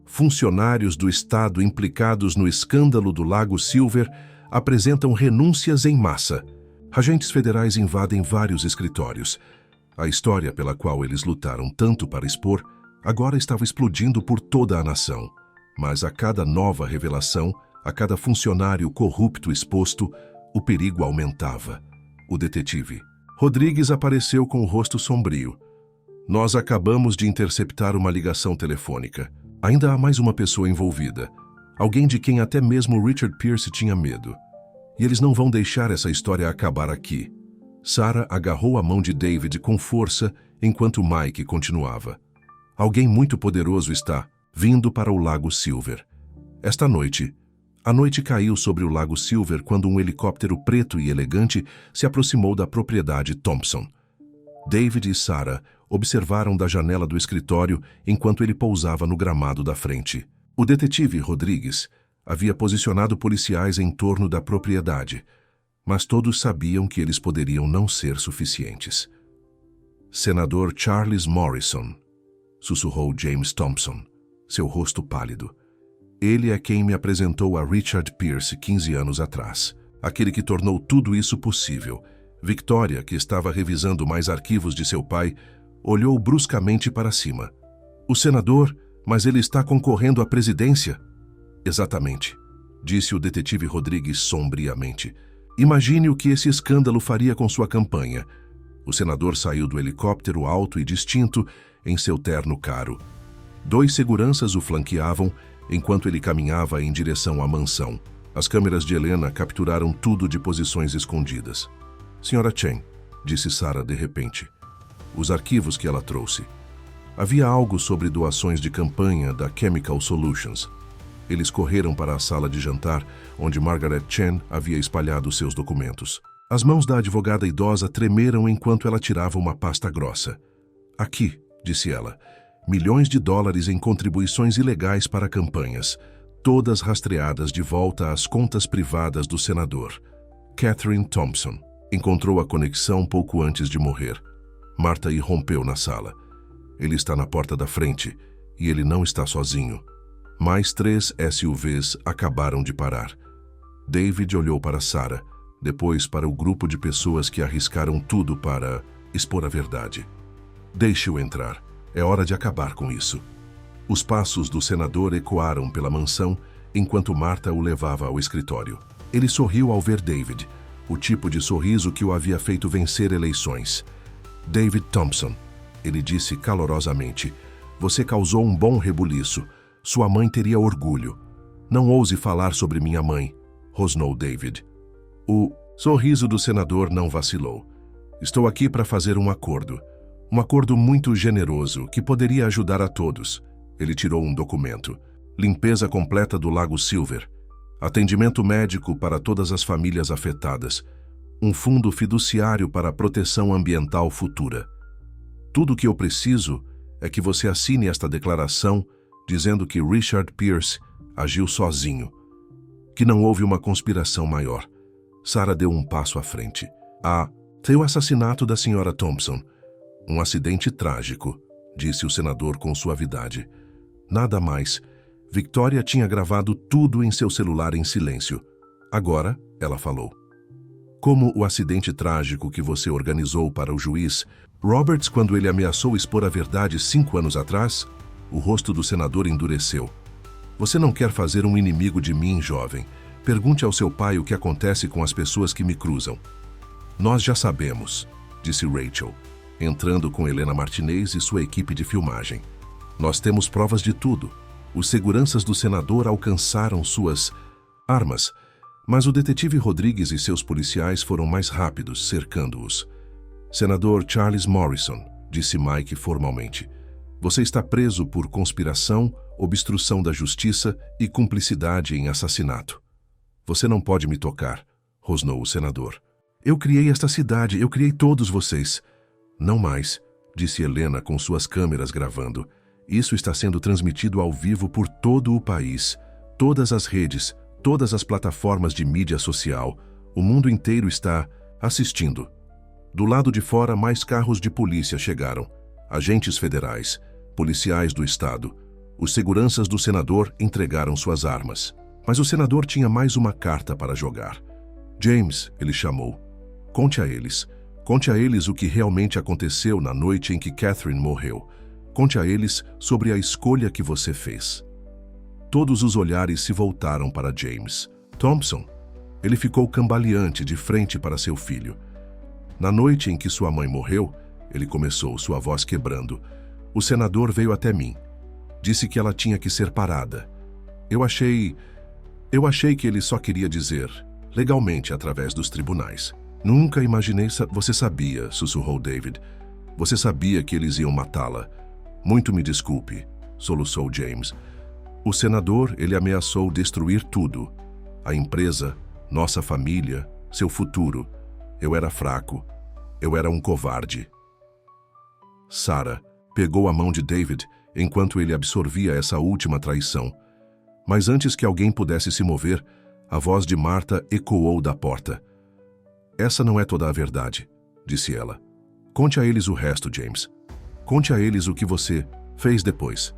Funcionários do Estado implicados no escândalo do Lago Silver apresentam renúncias em massa. Agentes federais invadem vários escritórios. A história pela qual eles lutaram tanto para expor agora estava explodindo por toda a nação. Mas a cada nova revelação, a cada funcionário corrupto exposto, o perigo aumentava. O detetive Rodrigues apareceu com o rosto sombrio. Nós acabamos de interceptar uma ligação telefônica. Ainda há mais uma pessoa envolvida. Alguém de quem até mesmo Richard Pierce tinha medo. E eles não vão deixar essa história acabar aqui. Sarah agarrou a mão de David com força enquanto Mike continuava. Alguém muito poderoso está vindo para o Lago Silver. Esta noite, a noite caiu sobre o Lago Silver quando um helicóptero preto e elegante se aproximou da propriedade Thompson. David e Sarah observaram da janela do escritório enquanto ele pousava no gramado da frente. O detetive Rodrigues havia posicionado policiais em torno da propriedade, mas todos sabiam que eles poderiam não ser suficientes. Senador Charles Morrison, sussurrou James Thompson, seu rosto pálido. Ele é quem me apresentou a Richard Pierce 15 anos atrás, aquele que tornou tudo isso possível. Victoria, que estava revisando mais arquivos de seu pai, olhou bruscamente para cima. O senador, mas ele está concorrendo à presidência? Exatamente, disse o detetive Rodrigues sombriamente. Imagine o que esse escândalo faria com sua campanha. O senador saiu do helicóptero alto e distinto em seu terno caro. 2 seguranças o flanqueavam enquanto ele caminhava em direção à mansão. As câmeras de Helena capturaram tudo de posições escondidas. Senhora Chen, disse Sarah de repente. Os arquivos que ela trouxe. Havia algo sobre doações de campanha da Chemical Solutions. Eles correram para a sala de jantar, onde Margaret Chen havia espalhado seus documentos. As mãos da advogada idosa tremeram enquanto ela tirava uma pasta grossa. Aqui, disse ela, milhões de dólares em contribuições ilegais para campanhas, todas rastreadas de volta às contas privadas do senador. Catherine Thompson encontrou a conexão pouco antes de morrer. Martha irrompeu na sala. Ele está na porta da frente e ele não está sozinho. Mais 3 SUVs acabaram de parar. David olhou para Sarah, depois para o grupo de pessoas que arriscaram tudo para expor a verdade. Deixe-o entrar. É hora de acabar com isso. Os passos do senador ecoaram pela mansão enquanto Martha o levava ao escritório. Ele sorriu ao ver David, o tipo de sorriso que o havia feito vencer eleições. David Thompson, ele disse calorosamente, você causou um bom rebuliço. Sua mãe teria orgulho. Não ouse falar sobre minha mãe, rosnou David. O sorriso do senador não vacilou. Estou aqui para fazer um acordo. Um acordo muito generoso que poderia ajudar a todos. Ele tirou um documento. Limpeza completa do Lago Silver. Atendimento médico para todas as famílias afetadas. Um fundo fiduciário para a proteção ambiental futura. Tudo o que eu preciso é que você assine esta declaração dizendo que Richard Pierce agiu sozinho. Que não houve uma conspiração maior. Sarah deu um passo à frente. Tem o assassinato da Sra. Thompson. Um acidente trágico, disse o senador com suavidade. Nada mais. Victoria tinha gravado tudo em seu celular em silêncio. Agora, ela falou. Como o acidente trágico que você organizou para o juiz Roberts quando ele ameaçou expor a verdade 5 anos atrás, o rosto do senador endureceu. Você não quer fazer um inimigo de mim, jovem. Pergunte ao seu pai o que acontece com as pessoas que me cruzam. Nós já sabemos, disse Rachel, entrando com Helena Martinez e sua equipe de filmagem. Nós temos provas de tudo. Os seguranças do senador alcançaram suas armas, mas o detetive Rodrigues e seus policiais foram mais rápidos, cercando-os. Senador Charles Morrison, disse Mike formalmente, você está preso por conspiração, obstrução da justiça e cumplicidade em assassinato. Você não pode me tocar, rosnou o senador. Eu criei esta cidade, eu criei todos vocês. Não mais, disse Helena com suas câmeras gravando. Isso está sendo transmitido ao vivo por todo o país, todas as redes, todas as plataformas de mídia social. O mundo inteiro está assistindo. Do lado de fora, mais carros de polícia chegaram. Agentes federais, policiais do estado. Os seguranças do senador entregaram suas armas. Mas o senador tinha mais uma carta para jogar. James, ele chamou. Conte a eles. Conte a eles o que realmente aconteceu na noite em que Catherine morreu. Conte a eles sobre a escolha que você fez. Todos os olhares se voltaram para James. Thompson. Ele ficou cambaleante de frente para seu filho. Na noite em que sua mãe morreu, ele começou, sua voz quebrando. O senador veio até mim. Disse que ela tinha que ser parada. Eu achei que ele só queria dizer, legalmente através dos tribunais. Nunca imaginei... Você sabia, sussurrou David. Você sabia que eles iam matá-la. Muito me desculpe, soluçou James. O senador, ele ameaçou destruir tudo. A empresa, nossa família, seu futuro. Eu era fraco. Eu era um covarde. Sarah pegou a mão de David enquanto ele absorvia essa última traição. Mas antes que alguém pudesse se mover, a voz de Martha ecoou da porta. Essa não é toda a verdade, disse ela. Conte a eles o resto, James. Conte a eles o que você fez depois.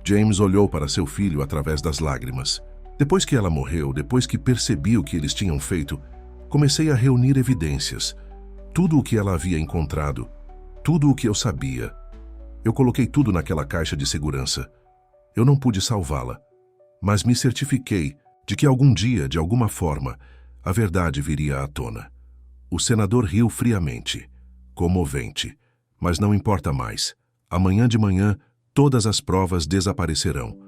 James olhou para seu filho através das lágrimas. Depois que ela morreu, depois que percebi o que eles tinham feito, comecei a reunir evidências. Tudo o que ela havia encontrado, tudo o que eu sabia. Eu coloquei tudo naquela caixa de segurança. Eu não pude salvá-la, mas me certifiquei de que algum dia, de alguma forma, a verdade viria à tona. O senador riu friamente, comovente. Mas não importa mais. Amanhã de manhã, todas as provas desaparecerão.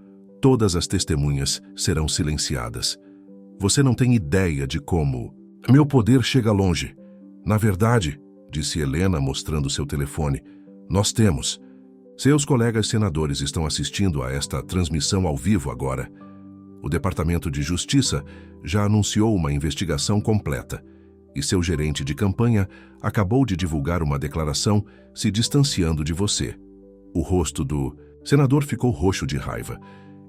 Todas as testemunhas serão silenciadas. Você não tem ideia de como... Meu poder chega longe. Na verdade, disse Helena mostrando seu telefone, nós temos. Seus colegas senadores estão assistindo a esta transmissão ao vivo agora. O Departamento de Justiça já anunciou uma investigação completa. E seu gerente de campanha acabou de divulgar uma declaração se distanciando de você. O rosto do senador ficou roxo de raiva.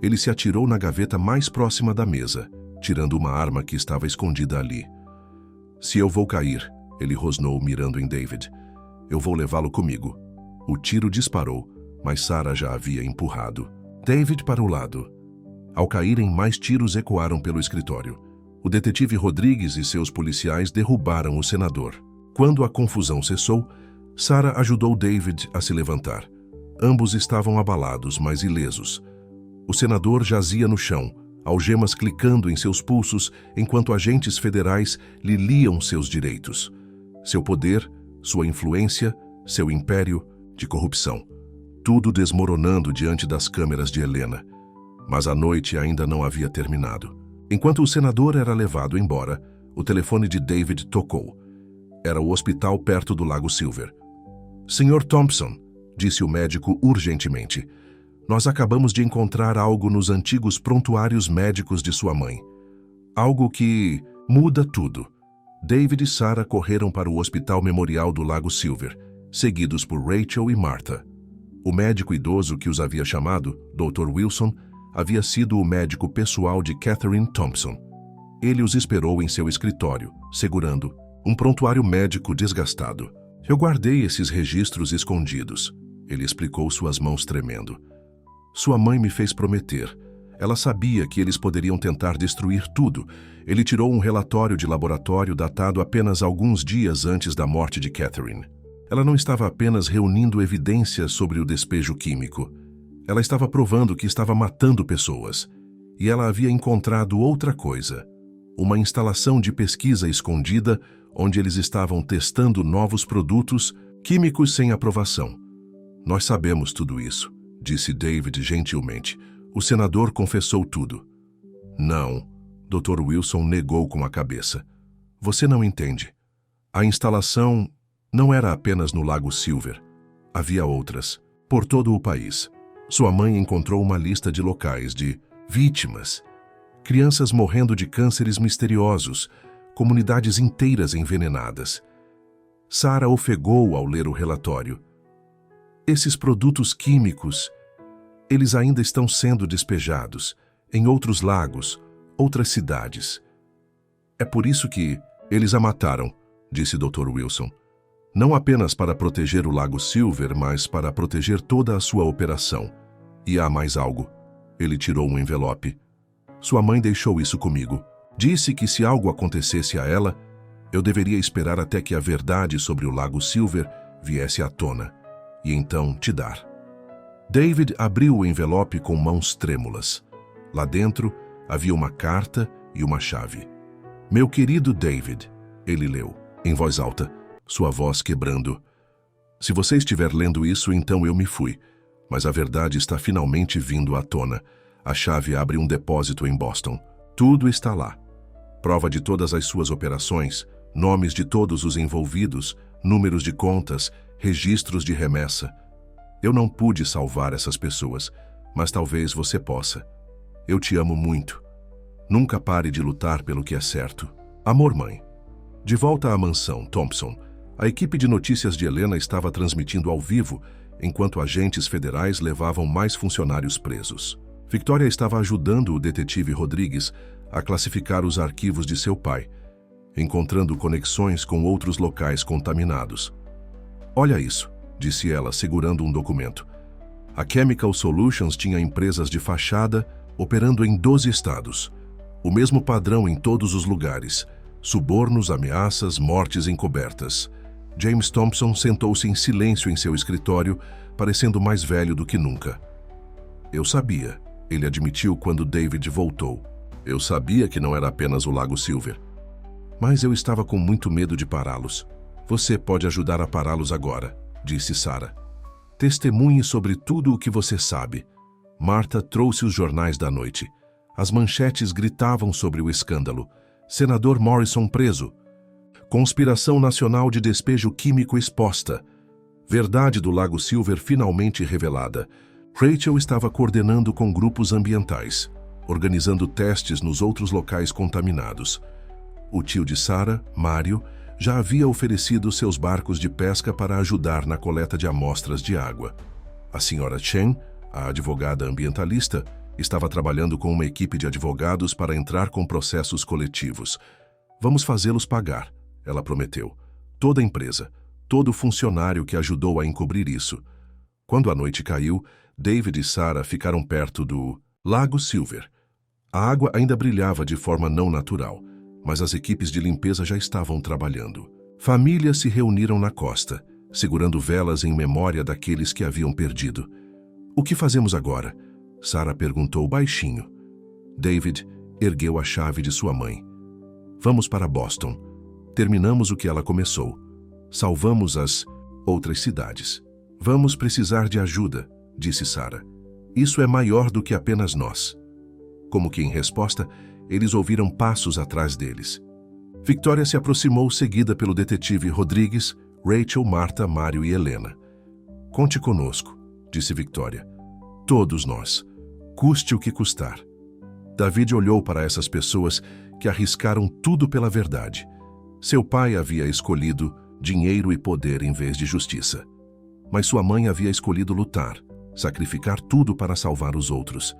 Ele se atirou na gaveta mais próxima da mesa, tirando uma arma que estava escondida ali. Se eu vou cair, ele rosnou mirando em David. Eu vou levá-lo comigo. O tiro disparou, mas Sarah já havia empurrado David para o lado. Ao caírem, mais tiros ecoaram pelo escritório. O detetive Rodrigues e seus policiais derrubaram o senador. Quando a confusão cessou, Sarah ajudou David a se levantar. Ambos estavam abalados, mas ilesos. O senador jazia no chão, algemas clicando em seus pulsos, enquanto agentes federais lhe liam seus direitos. Seu poder, sua influência, seu império de corrupção. Tudo desmoronando diante das câmeras de Helena. Mas a noite ainda não havia terminado. Enquanto o senador era levado embora, o telefone de David tocou. Era o hospital perto do Lago Silver. "Sr. Thompson", disse o médico urgentemente, "nós acabamos de encontrar algo nos antigos prontuários médicos de sua mãe. Algo que muda tudo." David e Sarah correram para o Hospital Memorial do Lago Silver, seguidos por Rachel e Martha. O médico idoso que os havia chamado, Dr. Wilson, havia sido o médico pessoal de Catherine Thompson. Ele os esperou em seu escritório, segurando um prontuário médico desgastado. "Eu guardei esses registros escondidos", ele explicou, suas mãos tremendo. "Sua mãe me fez prometer. Ela sabia que eles poderiam tentar destruir tudo. Ele tirou um relatório de laboratório datado apenas alguns dias antes da morte de Catherine. Ela não estava apenas reunindo evidências sobre o despejo químico. Ela estava provando que estava matando pessoas. E ela havia encontrado outra coisa. Uma instalação de pesquisa escondida onde eles estavam testando novos produtos químicos sem aprovação. Nós sabemos tudo isso", disse David gentilmente. O senador confessou tudo. "Não", Dr. Wilson negou com a cabeça. "Você não entende. A instalação não era apenas no Lago Silver. Havia outras, por todo o país. Sua mãe encontrou uma lista de locais de vítimas. Crianças morrendo de cânceres misteriosos, comunidades inteiras envenenadas." Sarah ofegou ao ler o relatório. "Esses produtos químicos, eles ainda estão sendo despejados em outros lagos, outras cidades. É por isso que eles a mataram", disse Dr. Wilson. "Não apenas para proteger o Lago Silver, mas para proteger toda a sua operação. E há mais algo." Ele tirou um envelope. "Sua mãe deixou isso comigo. Disse que se algo acontecesse a ela, eu deveria esperar até que a verdade sobre o Lago Silver viesse à tona, e então te dar." David abriu o envelope com mãos trêmulas. Lá dentro havia uma carta e uma chave. "Meu querido David", ele leu, em voz alta, sua voz quebrando. "Se você estiver lendo isso, então eu me fui. Mas a verdade está finalmente vindo à tona. A chave abre um depósito em Boston. Tudo está lá. Prova de todas as suas operações, nomes de todos os envolvidos, números de contas, registros de remessa. Eu não pude salvar essas pessoas, mas talvez você possa. Eu te amo muito. Nunca pare de lutar pelo que é certo. Amor, mãe." De volta à mansão Thompson, a equipe de notícias de Helena estava transmitindo ao vivo, enquanto agentes federais levavam mais funcionários presos. Victoria estava ajudando o detetive Rodrigues a classificar os arquivos de seu pai, encontrando conexões com outros locais contaminados. "Olha isso", disse ela, segurando um documento. A Chemical Solutions tinha empresas de fachada operando em 12 estados. O mesmo padrão em todos os lugares. Subornos, ameaças, mortes encobertas. James Thompson sentou-se em silêncio em seu escritório, parecendo mais velho do que nunca. "Eu sabia", ele admitiu quando David voltou. "Eu sabia que não era apenas o Lago Silver. Mas eu estava com muito medo de pará-los." "Você pode ajudar a pará-los agora", disse Sarah. "Testemunhe sobre tudo o que você sabe." Martha trouxe os jornais da noite. As manchetes gritavam sobre o escândalo. "Senador Morrison preso." "Conspiração nacional de despejo químico exposta." "Verdade do Lago Silver finalmente revelada." Rachel estava coordenando com grupos ambientais, organizando testes nos outros locais contaminados. O tio de Sarah, Mário, já havia oferecido seus barcos de pesca para ajudar na coleta de amostras de água. A senhora Chen, a advogada ambientalista, estava trabalhando com uma equipe de advogados para entrar com processos coletivos. "Vamos fazê-los pagar", ela prometeu. "Toda a empresa, todo funcionário que ajudou a encobrir isso." Quando a noite caiu, David e Sarah ficaram perto do Lago Silver. A água ainda brilhava de forma não natural. mas as equipes de limpeza já estavam trabalhando. Famílias se reuniram na costa, segurando velas em memória daqueles que haviam perdido. "O que fazemos agora?" Sarah perguntou baixinho. David ergueu a chave de sua mãe. "Vamos para Boston. Terminamos o que ela começou. Salvamos as outras cidades." "Vamos precisar de ajuda", disse Sarah. "Isso é maior do que apenas nós." Como que em resposta, eles ouviram passos atrás deles. Victoria se aproximou, seguida pelo detetive Rodrigues, Rachel, Marta, Mário e Helena. "Conte conosco", disse Victoria. "Todos nós. Custe o que custar." David olhou para essas pessoas que arriscaram tudo pela verdade. Seu pai havia escolhido dinheiro e poder em vez de justiça. Mas sua mãe havia escolhido lutar, sacrificar tudo para salvar os outros.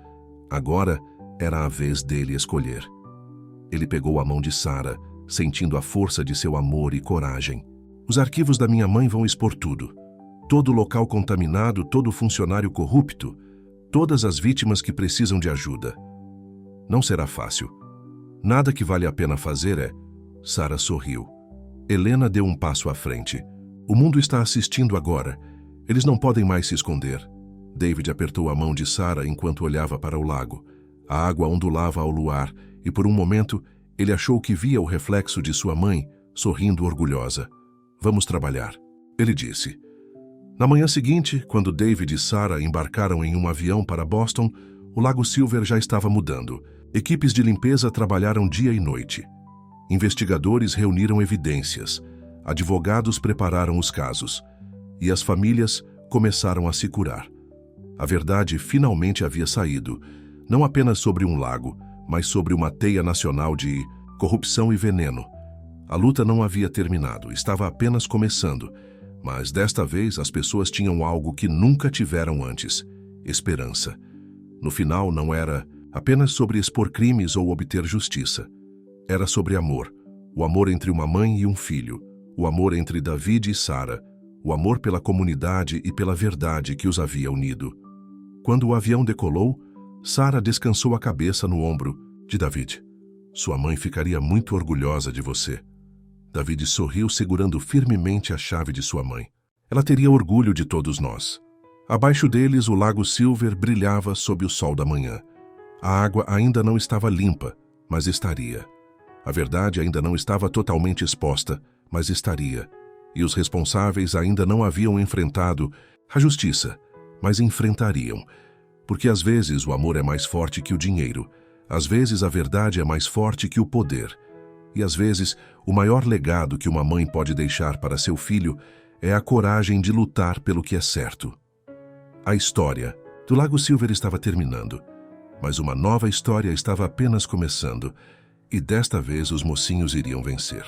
Agora era a vez dele escolher. Ele pegou a mão de Sarah, sentindo a força de seu amor e coragem. "Os arquivos da minha mãe vão expor tudo. Todo local contaminado, todo funcionário corrupto, todas as vítimas que precisam de ajuda. Não será fácil. Nada que vale a pena fazer é..." Sarah sorriu. Helena deu um passo à frente. "O mundo está assistindo agora. Eles não podem mais se esconder." David apertou a mão de Sarah enquanto olhava para o lago. A água ondulava ao luar e, por um momento, ele achou que via o reflexo de sua mãe, sorrindo orgulhosa. "Vamos trabalhar", ele disse. Na manhã seguinte, quando David e Sarah embarcaram em um avião para Boston, o Lago Silver já estava mudando. Equipes de limpeza trabalharam dia e noite. Investigadores reuniram evidências. Advogados prepararam os casos. E as famílias começaram a se curar. A verdade finalmente havia saído, não apenas sobre um lago, mas sobre uma teia nacional de corrupção e veneno. A luta não havia terminado, estava apenas começando, mas desta vez as pessoas tinham algo que nunca tiveram antes: esperança. No final não era apenas sobre expor crimes ou obter justiça. Era sobre amor, o amor entre uma mãe e um filho, o amor entre David e Sarah, o amor pela comunidade e pela verdade que os havia unido. Quando o avião decolou, Sarah descansou a cabeça no ombro de David. "Sua mãe ficaria muito orgulhosa de você." David sorriu, segurando firmemente a chave de sua mãe. "Ela teria orgulho de todos nós." Abaixo deles, o Lago Silver brilhava sob o sol da manhã. A água ainda não estava limpa, mas estaria. A verdade ainda não estava totalmente exposta, mas estaria. E os responsáveis ainda não haviam enfrentado a justiça, mas enfrentariam. Porque às vezes o amor é mais forte que o dinheiro, às vezes a verdade é mais forte que o poder, e às vezes o maior legado que uma mãe pode deixar para seu filho é a coragem de lutar pelo que é certo. A história do Lago Silver estava terminando, mas uma nova história estava apenas começando, e desta vez os mocinhos iriam vencer.